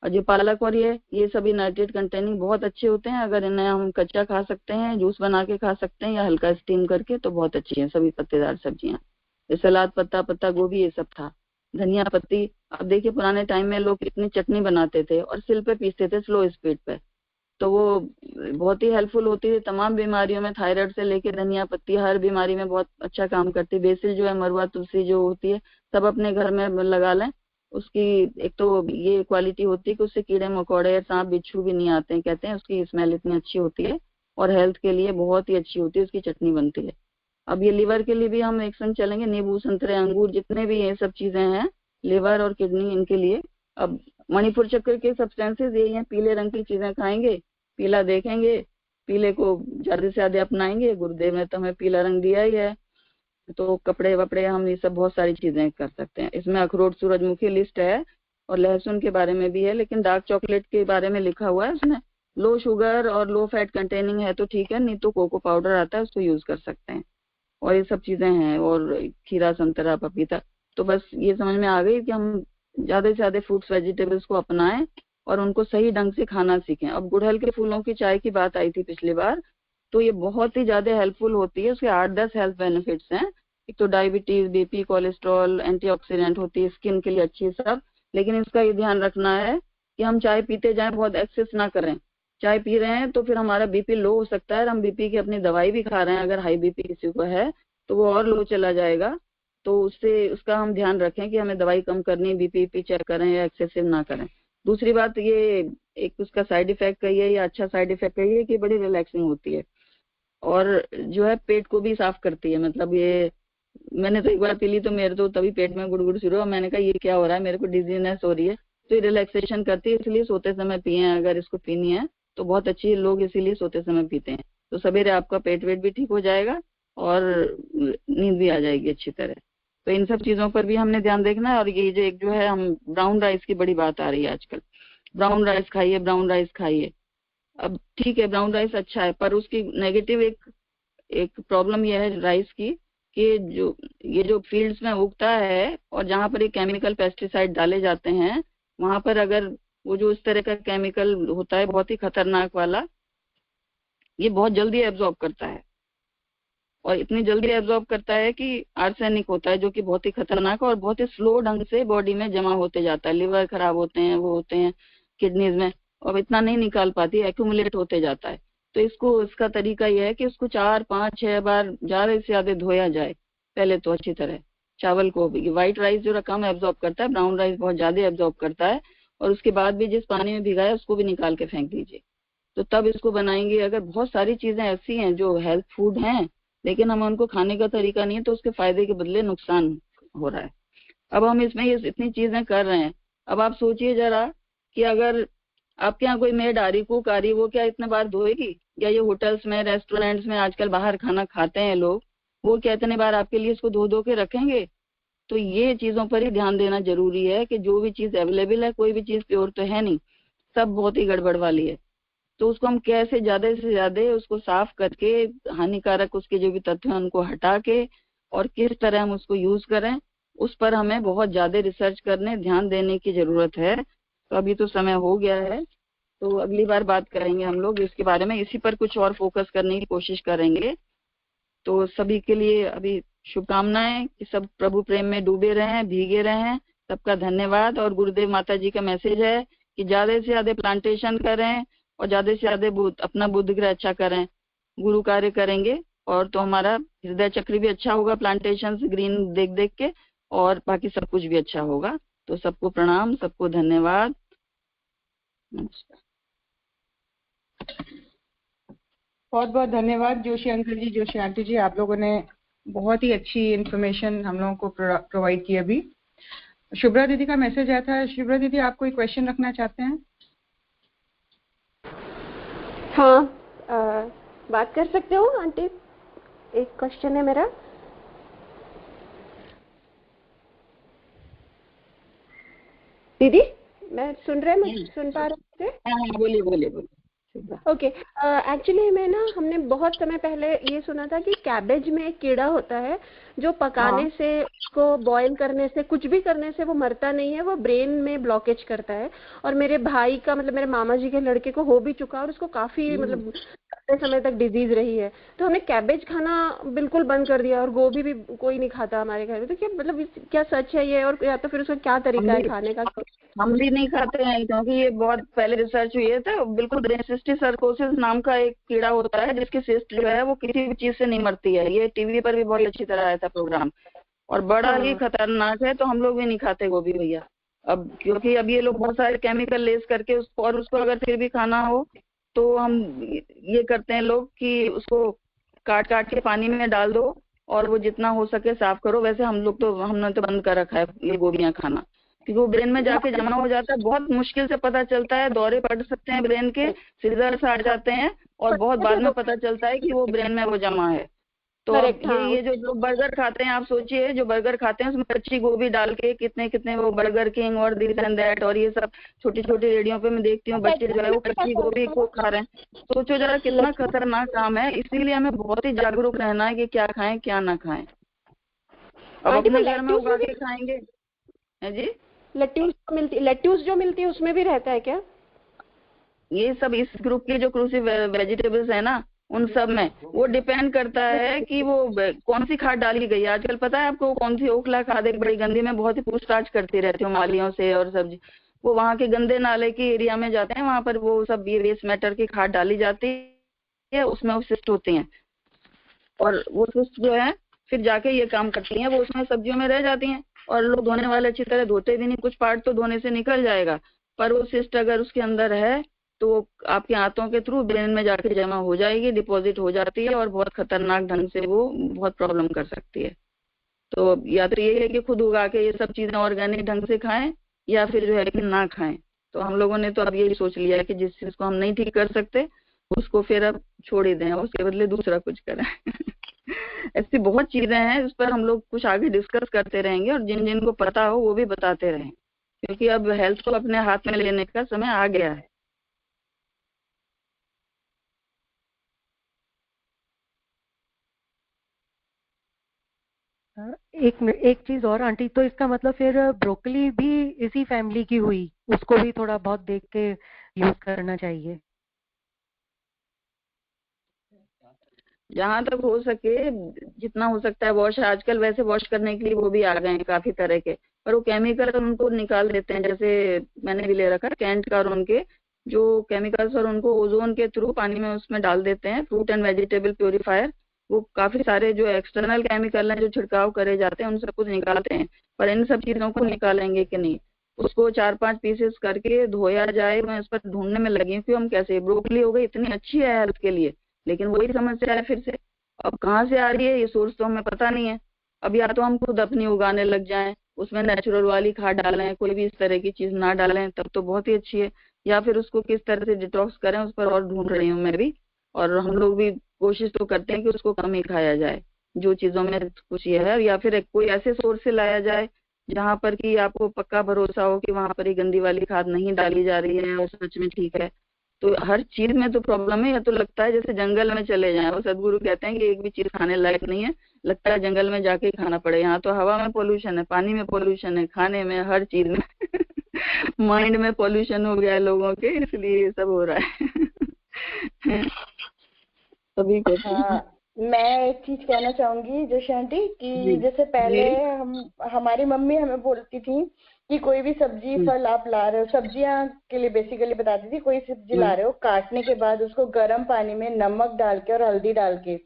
और जो पालक और ये सभी नाइट्रेट कंटेनिंग बहुत अच्छे होते हैं, अगर इन्हें हम कच्चा खा सकते हैं, जूस बना के खा सकते हैं, या हल्का स्टीम करके, तो बहुत अच्छी है सभी पत्तेदार सब्जियां। सलाद पत्ता, पत्ता गोभी, ये सब था, धनिया पत्ती। अब देखिए पुराने टाइम में लोग कितनी चटनी बनाते थे और सिल पे पीसते थे स्लो स्पीड पे, तो वो बहुत ही हेल्पफुल होती है तमाम बीमारियों में, थायराइड से लेके धनिया पत्ती हर बीमारी में बहुत अच्छा काम करती है। बेसिल जो है, मरुआ तुलसी जो होती है, सब अपने घर में लगा लें। उसकी एक तो ये क्वालिटी होती है कि उससे कीड़े मकोड़े, सांप बिच्छू भी नहीं आते हैं, कहते हैं उसकी स्मेल इतनी अच्छी होती है, और हेल्थ के लिए बहुत ही अच्छी होती है, उसकी चटनी बनती है। अब ये लिवर के लिए भी हम एक संग चलेंगे, नींबू, संतरे, अंगूर, जितने भी ये सब चीजें हैं, लिवर और किडनी, इनके लिए। अब मणिपुर चक्र के सब्सटेंसेस यही हैं, पीले रंग की चीजें खाएंगे, पीला देखेंगे, पीले को ज्यादा से ज्यादा अपनाएंगे, गुरुदेव ने तो हमें पीला रंग दिया ही है, तो कपड़े वपड़े हम ये सब बहुत सारी चीजें कर सकते हैं। इसमें अखरोट, सूरजमुखी लिस्ट है, और लहसुन के बारे में भी है, लेकिन डार्क चॉकलेट के बारे में लिखा हुआ है उसमें, लो शुगर और लो फैट कंटेनिंग है तो ठीक है, नहीं तो कोको पाउडर आता है उसको यूज कर सकते हैं। और ये सब चीजें हैं, और खीरा, संतरा, पपीता। तो बस ये समझ में आ गई कि हम ज्यादा से ज्यादा फ्रूट्स वेजिटेबल्स को अपनाएं और उनको सही ढंग से खाना सीखें। अब गुड़हल के फूलों की चाय की बात आई थी पिछली बार, तो ये बहुत ही ज्यादा हेल्पफुल होती है, उसके 8-10 हेल्थ बेनिफिट्स हैं। एक तो डायबिटीज, बीपी, कोलेस्ट्रॉल, एंटीऑक्सीडेंट होती है, स्किन के लिए अच्छी है सब। लेकिन इसका ये ध्यान रखना है कि हम चाय पीते जाएं, बहुत एक्सेस ना करें। चाय पी रहे हैं तो फिर हमारा बीपी लो हो सकता है, हम बीपी की अपनी दवाई भी खा रहे हैं, अगर हाई बीपी किसी को है तो वो और लो चला जाएगा। तो उससे उसका हम ध्यान रखें कि हमें दवाई कम करनी, बीपी चेक करें या एक्सेसिव ना करें। दूसरी बात, ये एक उसका साइड इफेक्ट कहिए या अच्छा साइड इफेक्ट कहिए कि बड़ी रिलैक्सिंग होती है, और जो है पेट को भी साफ करती है। मतलब ये मैंने तो एक बार पी ली तो मेरे तो तभी पेट में गुड़गुड़ शुरू हुआ, मैंने कहा ये क्या हो रहा है, मेरे को डिजीनेस हो रही है। तो ये रिलैक्सेशन करती है, इसलिए सोते समय पिए, अगर इसको पीनी है तो बहुत अच्छी है, लोग इसीलिए सोते समय पीते हैं। तो सवेरे आपका पेट वेट भी ठीक हो जाएगा और नींद भी आ जाएगी अच्छी तरह। तो इन सब चीजों पर भी हमने ध्यान देखना है। और ये जो एक जो है, हम ब्राउन राइस की बड़ी बात आ रही है आजकल, ब्राउन राइस खाइए, ब्राउन राइस खाइए। अब ठीक है, ब्राउन राइस अच्छा है, पर उसकी नेगेटिव एक प्रॉब्लम यह है राइस की कि ये जो फील्ड्स में उगता है और जहाँ पर ये केमिकल पेस्टिसाइड डाले जाते हैं, वहां पर अगर वो जो इस तरह का केमिकल होता है बहुत ही खतरनाक वाला, ये बहुत जल्दी एब्जॉर्ब करता है, और इतनी जल्दी एब्जॉर्ब करता है कि आर्सेनिक होता है जो कि बहुत ही खतरनाक है, और बहुत ही स्लो ढंग से बॉडी में जमा होते जाता है, लिवर खराब होते हैं, वो होते हैं किडनीज में, और इतना नहीं निकाल पाती, एक्यूमुलेट होते जाता है। तो इसका तरीका यह है कि उसको 4-5-6 बार ज्यादा से ज्यादा धोया जाए पहले तो अच्छी तरह। चावल को भी, व्हाइट राइस जो कम एब्जॉर्ब करता है, ब्राउन राइस बहुत ज्यादा एब्जॉर्ब करता है, और उसके बाद भी जिस पानी में भिगाया उसको भी निकाल के फेंक दीजिए, तो तब इसको बनाएंगे। अगर बहुत सारी चीजें ऐसी हैं जो हेल्थ फूड हैं, लेकिन हम उनको खाने का तरीका नहीं है, तो उसके फायदे के बदले नुकसान हो रहा है। अब हम इसमें ये इतनी चीजें कर रहे हैं, अब आप सोचिए जरा कि अगर आपके यहाँ कोई मेड आ रही, कुक आ रही, वो क्या इतने बार धोएगी? या ये होटल्स में, रेस्टोरेंट्स में आजकल बाहर खाना खाते हैं लोग, वो क्या इतने बार आपके लिए इसको धो के रखेंगे? तो ये चीजों पर ही ध्यान देना जरूरी है कि जो भी चीज अवेलेबल है, कोई भी चीज प्योर तो है नहीं, सब बहुत ही गड़बड़ वाली है। तो उसको हम कैसे ज्यादा से ज्यादा उसको साफ करके, हानिकारक उसके जो भी तत्व हैं उनको हटा के, और किस तरह हम उसको यूज करें, उस पर हमें बहुत ज्यादा रिसर्च करने, ध्यान देने की जरूरत है। तो अभी तो समय हो गया है, तो अगली बार बात करेंगे हम लोग इसके बारे में, इसी पर कुछ और फोकस करने की कोशिश करेंगे। तो सभी के लिए अभी शुभकामनाएं कि सब प्रभु प्रेम में डूबे रहें, भीगे रहें। सबका धन्यवाद। और गुरुदेव माता जी का मैसेज है कि ज्यादा से ज्यादा प्लांटेशन करें और ज्यादा से ज्यादा अपना बुद्ध ग्रह अच्छा करें, गुरु कार्य करेंगे और तो हमारा हृदय चक्र भी अच्छा होगा प्लांटेशन से ग्रीन देख देख के, और बाकी सब कुछ भी अच्छा होगा। तो सबको प्रणाम, सबको धन्यवाद, नमस्कार। बहुत बहुत धन्यवाद जोशी अंकल जी, जोशी आंटी जी, आप लोगों ने बहुत ही अच्छी इन्फॉर्मेशन हम लोगों को प्रोवाइड की। अभी शुभ्रा दीदी का मैसेज आया था। शुभ्रा दीदी, आप कोई क्वेश्चन रखना चाहते हैं? हाँ, बात कर सकते हो आंटी? एक क्वेश्चन है मेरा। दीदी मैं सुन पा रहे थे? हाँ, बोलिए बोलिए बोलिए। ओके, एक्चुअली मैं ना, हमने बहुत समय पहले ये सुना था कि कैबेज में एक कीड़ा होता है जो पकाने से, उसको बॉईल करने से, कुछ भी करने से वो मरता नहीं है, वो ब्रेन में ब्लॉकेज करता है। और मेरे भाई का, मतलब मेरे मामा जी के लड़के को हो भी चुका और उसको काफी मतलब लंबे समय तक डिजीज रही है। तो हमने कैबेज खाना बिल्कुल बंद कर दिया और गोभी भी कोई नहीं खाता हमारे घर में। तो क्या मतलब क्या सच है ये, और या तो फिर उसका क्या तरीका है खाने का? हम भी नहीं खाते हैं क्योंकि ये बहुत पहले रिसर्च हुई है। तो बिल्कुल ब्रेन सिस्टिक सर्कोसिस नाम का एक कीड़ा होता है जिसकी सिस्ट जो है वो किसी भी चीज से नहीं मरती है। ये टीवी पर भी बहुत अच्छी तरह आया था प्रोग्राम, और बड़ा ही खतरनाक है। तो हम लोग भी नहीं खाते गोभी भैया अब, क्योंकि अब ये लोग बहुत सारे केमिकल लेस करके उसको, और उसको अगर फिर भी खाना हो तो हम ये करते हैं लोग कि उसको काट काट के पानी में डाल दो और वो जितना हो सके साफ करो। वैसे हमने तो बंद कर रखा है ये गोभियां खाना, क्योंकि वो ब्रेन में जाके जमा हो जाता है। बहुत मुश्किल से पता चलता है, दौरे पड़ सकते हैं ब्रेन के, सीजर्स आ जाते हैं और बहुत बाद में पता चलता है कि वो ब्रेन में वो जमा है। तो ये जो लोग बर्गर खाते हैं, आप सोचिए जो बर्गर खाते हैं उसमें कच्ची गोभी डाल के कितने कितने वो बर्गर किंग और दिस एंड दैट और ये सब छोटी छोटी रेडियो पे मैं देखती हूँ बच्चे जो है वो कच्ची गोभी को खा रहे हैं। सोचो जरा कितना खतरनाक काम है। इसीलिए हमें बहुत ही जागरूक रहना है कि क्या खाएं क्या ना खाएं। अब अपने घर में उगा के खाएंगे। है जी, लेट्यूस जो मिलती है उसमें भी रहता है क्या? ये सब इस ग्रुप के जो क्रूसिव वेजिटेबल्स है ना, उन सब में वो डिपेंड करता है कि वो कौन सी खाद डाली गई है। आजकल पता है आपको कौन सी ओखला खाद एक बड़ी गंदी, में बहुत ही पूछताछ करती रहती हूँ मालियों से और सब्जी। वो वहाँ के गंदे नाले के एरिया में जाते हैं, वहाँ पर वो सब ये वेस्ट मैटर की खाद डाली जाती है, उसमें वो सिस्ट होती हैं और वो सिस्ट जो है फिर जाके ये काम करती हैं, वो उसमें सब्जियों में रह जाती हैं। और लोग धोने वाले अच्छी तरह धोते भी नहीं, कुछ पार्ट तो धोने से निकल जाएगा, पर वो सिस्ट अगर उसके अंदर है तो आपके हाथों के थ्रू ब्रेन में जाके जमा हो जाएगी, डिपॉजिट हो जाती है और बहुत खतरनाक ढंग से वो बहुत प्रॉब्लम कर सकती है। तो या तो ये है कि खुद उगा के ये सब चीजें ऑर्गेनिक ढंग से खाएं, या फिर जो है कि ना खाएं। तो हम लोगों ने तो अब यही सोच लिया है कि जिस चीज को हम नहीं ठीक कर सकते उसको फिर अब छोड़ ही दें, उसके बदले दूसरा कुछ करें। ऐसी बहुत चीजें हैं उस पर हम लोग कुछ आगे डिस्कस करते रहेंगे और जिन जिनको पता हो वो भी बताते रहें, क्योंकि अब हेल्थ को अपने हाथ में लेने का समय आ गया है। एक चीज और आंटी, तो इसका मतलब फिर ब्रोकली भी इसी फैमिली की हुई, उसको भी थोड़ा बहुत देख के यूज करना चाहिए। जहां तक हो सके जितना हो सकता है वॉश, आजकल वैसे वॉश करने के लिए वो भी आ गए हैं काफी तरह के, पर वो केमिकल उनको निकाल देते हैं। जैसे मैंने भी ले रखा कैंट का, और उनके जो केमिकल्स और उनको ओजोन के थ्रू पानी में उसमें डाल देते हैं। फ्रूट एंड वेजिटेबल प्योरीफायर, वो काफी सारे जो एक्सटर्नल केमिकल हैं जो छिड़काव करे जाते हैं उन सब कुछ निकालते हैं। पर इन सब चीजों को निकालेंगे कि नहीं, उसको 4-5 पीसेस करके धोया जाए। मैं इस पर ढूंढने में लगी हूँ हम कैसे। ब्रोकली हो गई, इतनी अच्छी है हेल्थ के लिए, लेकिन वही समस्या है फिर से, अब कहाँ से आ रही है ये सोर्स तो हमें पता नहीं है। अब या तो हम खुद अपनी उगाने लग जाएं, उसमें नेचुरल वाली खाद डालें, कोई भी इस तरह की चीज ना डालें, तब तो बहुत ही अच्छी है। या फिर उसको किस तरह से डिटॉक्स करें, उस पर और ढूंढ रही हूँ मैं भी। और हम लोग भी कोशिश तो करते हैं कि उसको कम ही खाया जाए जो चीजों में कुछ ये है, या फिर कोई ऐसे सोर्स से लाया जाए जहाँ पर कि आपको पक्का भरोसा हो कि वहां पर ही गंदी वाली खाद नहीं डाली जा रही है और सच में ठीक है। तो हर चीज में तो प्रॉब्लम है। या तो लगता है जैसे जंगल में चले जाएं, वो सदगुरु कहते हैं कि एक भी चीज खाने लायक नहीं है, लगता है जंगल में जाके खाना पड़े। यहाँ तो हवा में पोल्यूशन है, पानी में पोल्यूशन है, खाने में, हर चीज में माइंड में पोल्यूशन हो गया है लोगों के, इसलिए ये सब हो रहा है सभी को। मैं एक चीज कहना चाहूंगी जोशी आंटी कि जैसे पहले हमारी मम्मी हमें बोलती थी कि कोई भी सब्जी फल आप ला रहे हो, सब्जियां के लिए बेसिकली बताती थी, कोई सब्जी ला रहे हो, काटने के बाद उसको गर्म पानी में नमक डाल के और हल्दी डाल के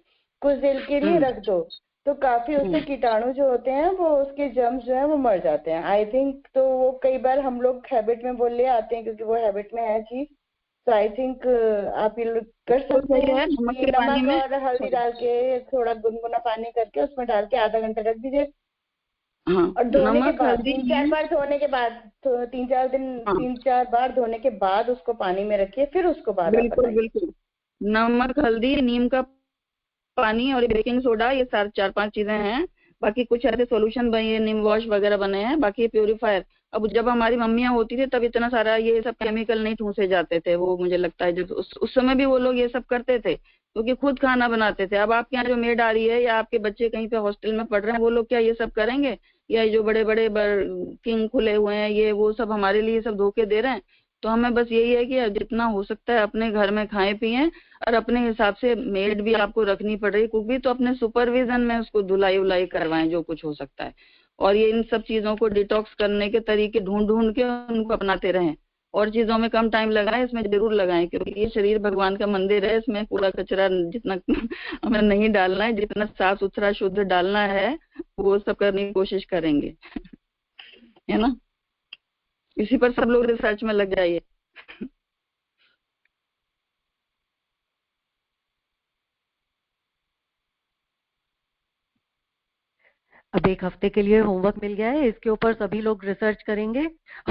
कुछ देर के लिए रख दो, तो काफी उससे कीटाणु जो होते हैं वो, उसके जर्म्स जो है वो मर जाते हैं। आई थिंक तो वो कई बार हम लोग हैबिट में बोल ले आते हैं क्योंकि वो हैबिट में है चीज। तो आई थिंक आप ये लोग कर सकते हैं, नमक और हल्दी डाल के थोड़ा गुनगुना पानी करके उसमें डाल के आधा घंटा रख दीजिए। और धोने के बाद 3-4 बार धोने के बाद, तो 3-4 बार धोने के बाद उसको पानी में रखिए, फिर उसको बाद। बिल्कुल नमक, हल्दी, नीम का पानी और बेकिंग सोडा, ये 4-5 चीजें हैं। बाकी कुछ ऐसे सॉल्यूशन बने, नीम वॉश वगैरह बने हैं, बाकी प्योरीफायर। अब जब हमारी मम्मियां होती थी तब इतना सारा ये सब केमिकल नहीं ठूंसे जाते थे। वो मुझे लगता है जब उस समय भी वो लोग ये सब करते थे क्योंकि खुद खाना बनाते थे। अब आपके यहाँ जो मेड आ रही है या आपके बच्चे कहीं पे हॉस्टल में पढ़ रहे हैं, वो लोग क्या ये सब करेंगे? या जो बड़े बड़े किंग खुले हुए हैं ये वो सब हमारे लिए सब धोखे दे रहे हैं। तो हमें बस यही है कि जितना हो सकता है अपने घर में खाएं पिएं, और अपने हिसाब से मेड भी आपको रखनी पड़ रही कुक भी, तो अपने सुपरविजन में उसको धुलाई उलाई करवाएं जो कुछ हो सकता है। और ये इन सब चीजों को डिटॉक्स करने के तरीके ढूंढ ढूंढ के उनको अपनाते रहें, और चीजों में कम टाइम लगाएं, इसमें जरूर लगाएं, क्योंकि ये शरीर भगवान का मंदिर है, इसमें कूड़ा कचरा जितना हमें नहीं डालना है, जितना साफ सुथरा शुद्ध डालना है वो सब करने की कोशिश करेंगे है ना। इसी पर सब लोग रिसर्च में लग जाइए। अब एक हफ्ते के लिए होमवर्क मिल गया है, इसके ऊपर सभी लोग रिसर्च करेंगे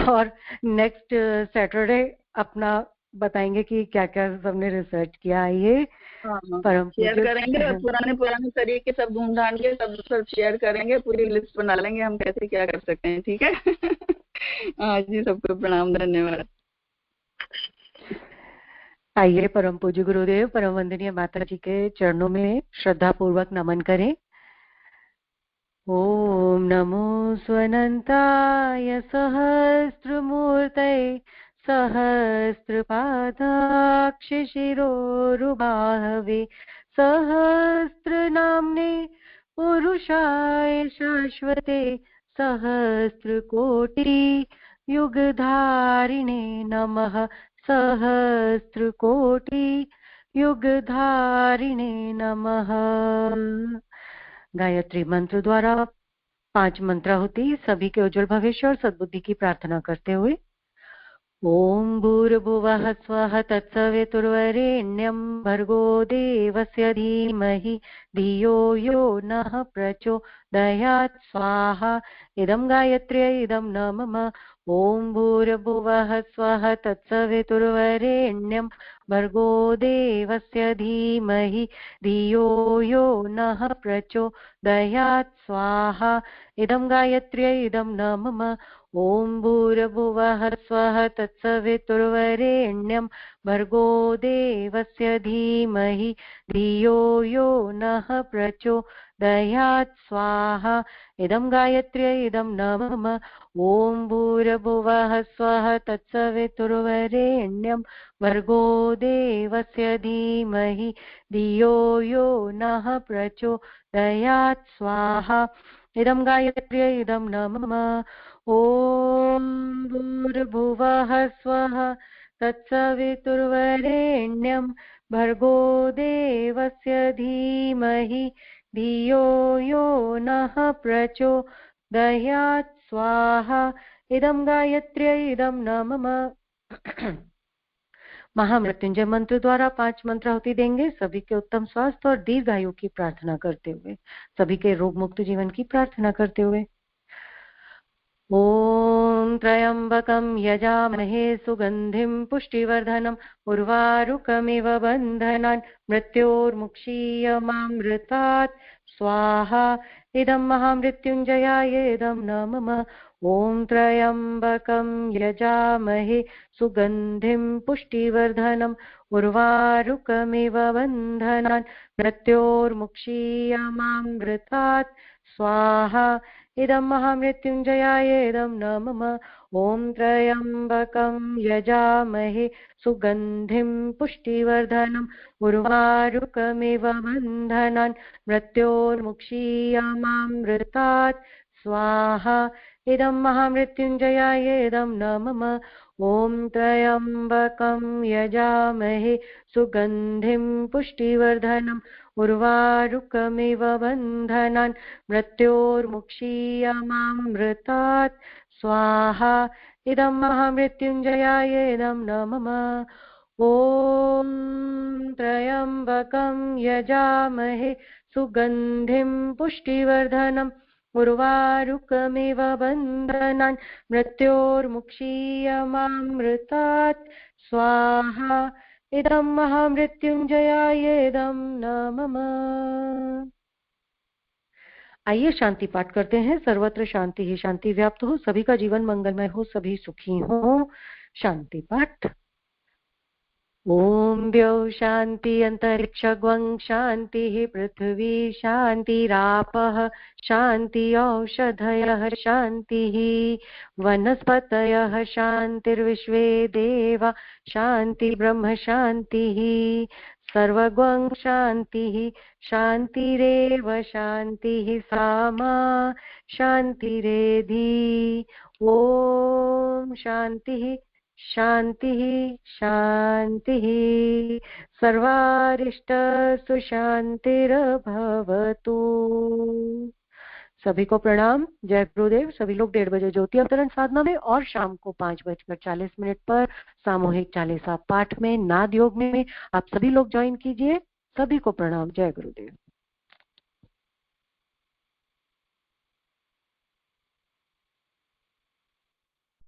और नेक्स्ट सैटरडे अपना बताएंगे कि क्या क्या सबने रिसर्च किया है। ये परम शेयर करेंगे और पुराने तरीके सब ढूंढ ढांढ के सब शेयर करेंगे, पूरी लिस्ट बना लेंगे हम कैसे क्या कर सकते हैं। ठीक है हाँ जी, सबको प्रणाम, धन्यवाद। आइए परम पूज्य गुरुदेव परम वंदनीय माता जी के चरणों में श्रद्धा पूर्वक नमन करें। ओम नमो स्वनंताय सहस्रमूर्तये सहस्रपादाक्ष शिरोरुबाहवे सहस्रनाम्ने पुरुषाय शाश्वते सहस्रकोटि युगधारिणे नमः सहस्रकोटि युगधारिणे नमः। गायत्री मंत्र द्वारा 5 मंत्राहुति सभी के उज्जवल भविष्य और सद्बुद्धि की प्रार्थना करते हुए ओम भूर्भुवः स्वः तत्सवितुर्वरेण्यं भर्गो देवस्य धीमहि धियो यो नः प्रचोदयात् स्वाहा। इदं गायत्र्यै इदं न मम। ओम भूर्भुवः स्वः तत्सवितुर्वरेण्यं भर्गो देवस्य धीमहि धियो यो नः प्रचोदयात् स्वाहा। इदं गायत्र्यै इदं न मम। ओम भूर्भुवः स्वः तत्सवितुर्वरेण्यं भर्गो देवस्य धीमहि धियो यो नः प्रचोदयात् स्वाहा। इदं गायत्र्यै इदं न मम। ओम भूर्भुवः स्वः तत्सवितुर्वरेण्यं भर्गो देवस्य धीमहि धियो यो नः प्रचोदयात् स्वाहा। इदं गायत्र्यै इदं न मम। ओम भूर्भुवः स्वः तत्सवितुर्वरेण्यं भर्गो देवस्य धीमहि धियो यो नः प्रचोदयात् स्वाहा। इदं गायत्र्यै इदं न मम। महामृत्युंजय मंत्र द्वारा 5 मंत्राहुति देंगे सभी के उत्तम स्वास्थ्य और दीर्घायु की प्रार्थना करते हुए, सभी के रोग मुक्त जीवन की प्रार्थना करते हुए। ओम त्र्यंबकं यजामहे सुगंधिं पुष्टिवर्धनम् उर्वारुकमिव बन्धनान् मृत्योर्मुक्षीयमामृतात् स्वाहा। इदं महामृत्युंजयाय इदं न मम। ॐ त्र्यम्बकं यजामहे सुगन्धिं पुष्टिवर्धनम् उर्वारुकमिव बन्धनान् मृत्योर्मुक्षीयमामृतात् स्वाहा इदं महामृत्युञ्जयाय इदं न मम ॐ त्र्यम्बकं यजामहे सुगन्धिं पुष्टिवर्धनम् उर्वारुकमिव बन्धनान् मृत्योर्मुक्षीयमामृतात् स्वाहा इदं महामृत्युञ्जयाय इदं न मम ॐ त्र्यम्बकं यजामहे सुगन्धिं पुष्टिवर्धनम् उर्वारुकमिव बन्धनान् मृत्योर्मुक्षीयमामृतात् स्वाहा इदं महामृत्युञ्जयाय इदं न मम ॐ त्र्यम्बकं यजामहे सुगन्धिं पुष्टिवर्धनम् उर्वारुकमिव बन्धनान् मृत्योर्मुक्षीयमामृतात् स्वाहा इदं महामृत्युञ्जयाय इदं न मम। आइए शांति पाठ करते हैं। सर्वत्र शांति ही शांति व्याप्त हो, सभी का जीवन मंगलमय हो, सभी सुखी हो। शांति पाठ। ॐ द्यौ शान्ति अन्तरिक्षगं शान्तिः पृथिवी शान्तिरापः शान्ति औषधयः शान्तिः वनस्पतयः शान्तिर्विश्वे देवा शान्ति ब्रह्म शान्तिः सर्वगं शान्तिः शान्तिरेव शान्तिः सामा शान्तिरेधि ॐ शान्तिः शान्तिः शान्तिः सर्वारिष्टस्तु शान्तिर्भवतु। सभी को प्रणाम। जय गुरुदेव। सभी लोग 1:30 बजे ज्योति अवतरण साधना में और शाम को 5:40 पर सामूहिक चालीसा पाठ में नाद योग में आप सभी लोग ज्वाइन कीजिए। सभी को प्रणाम। जय गुरुदेव।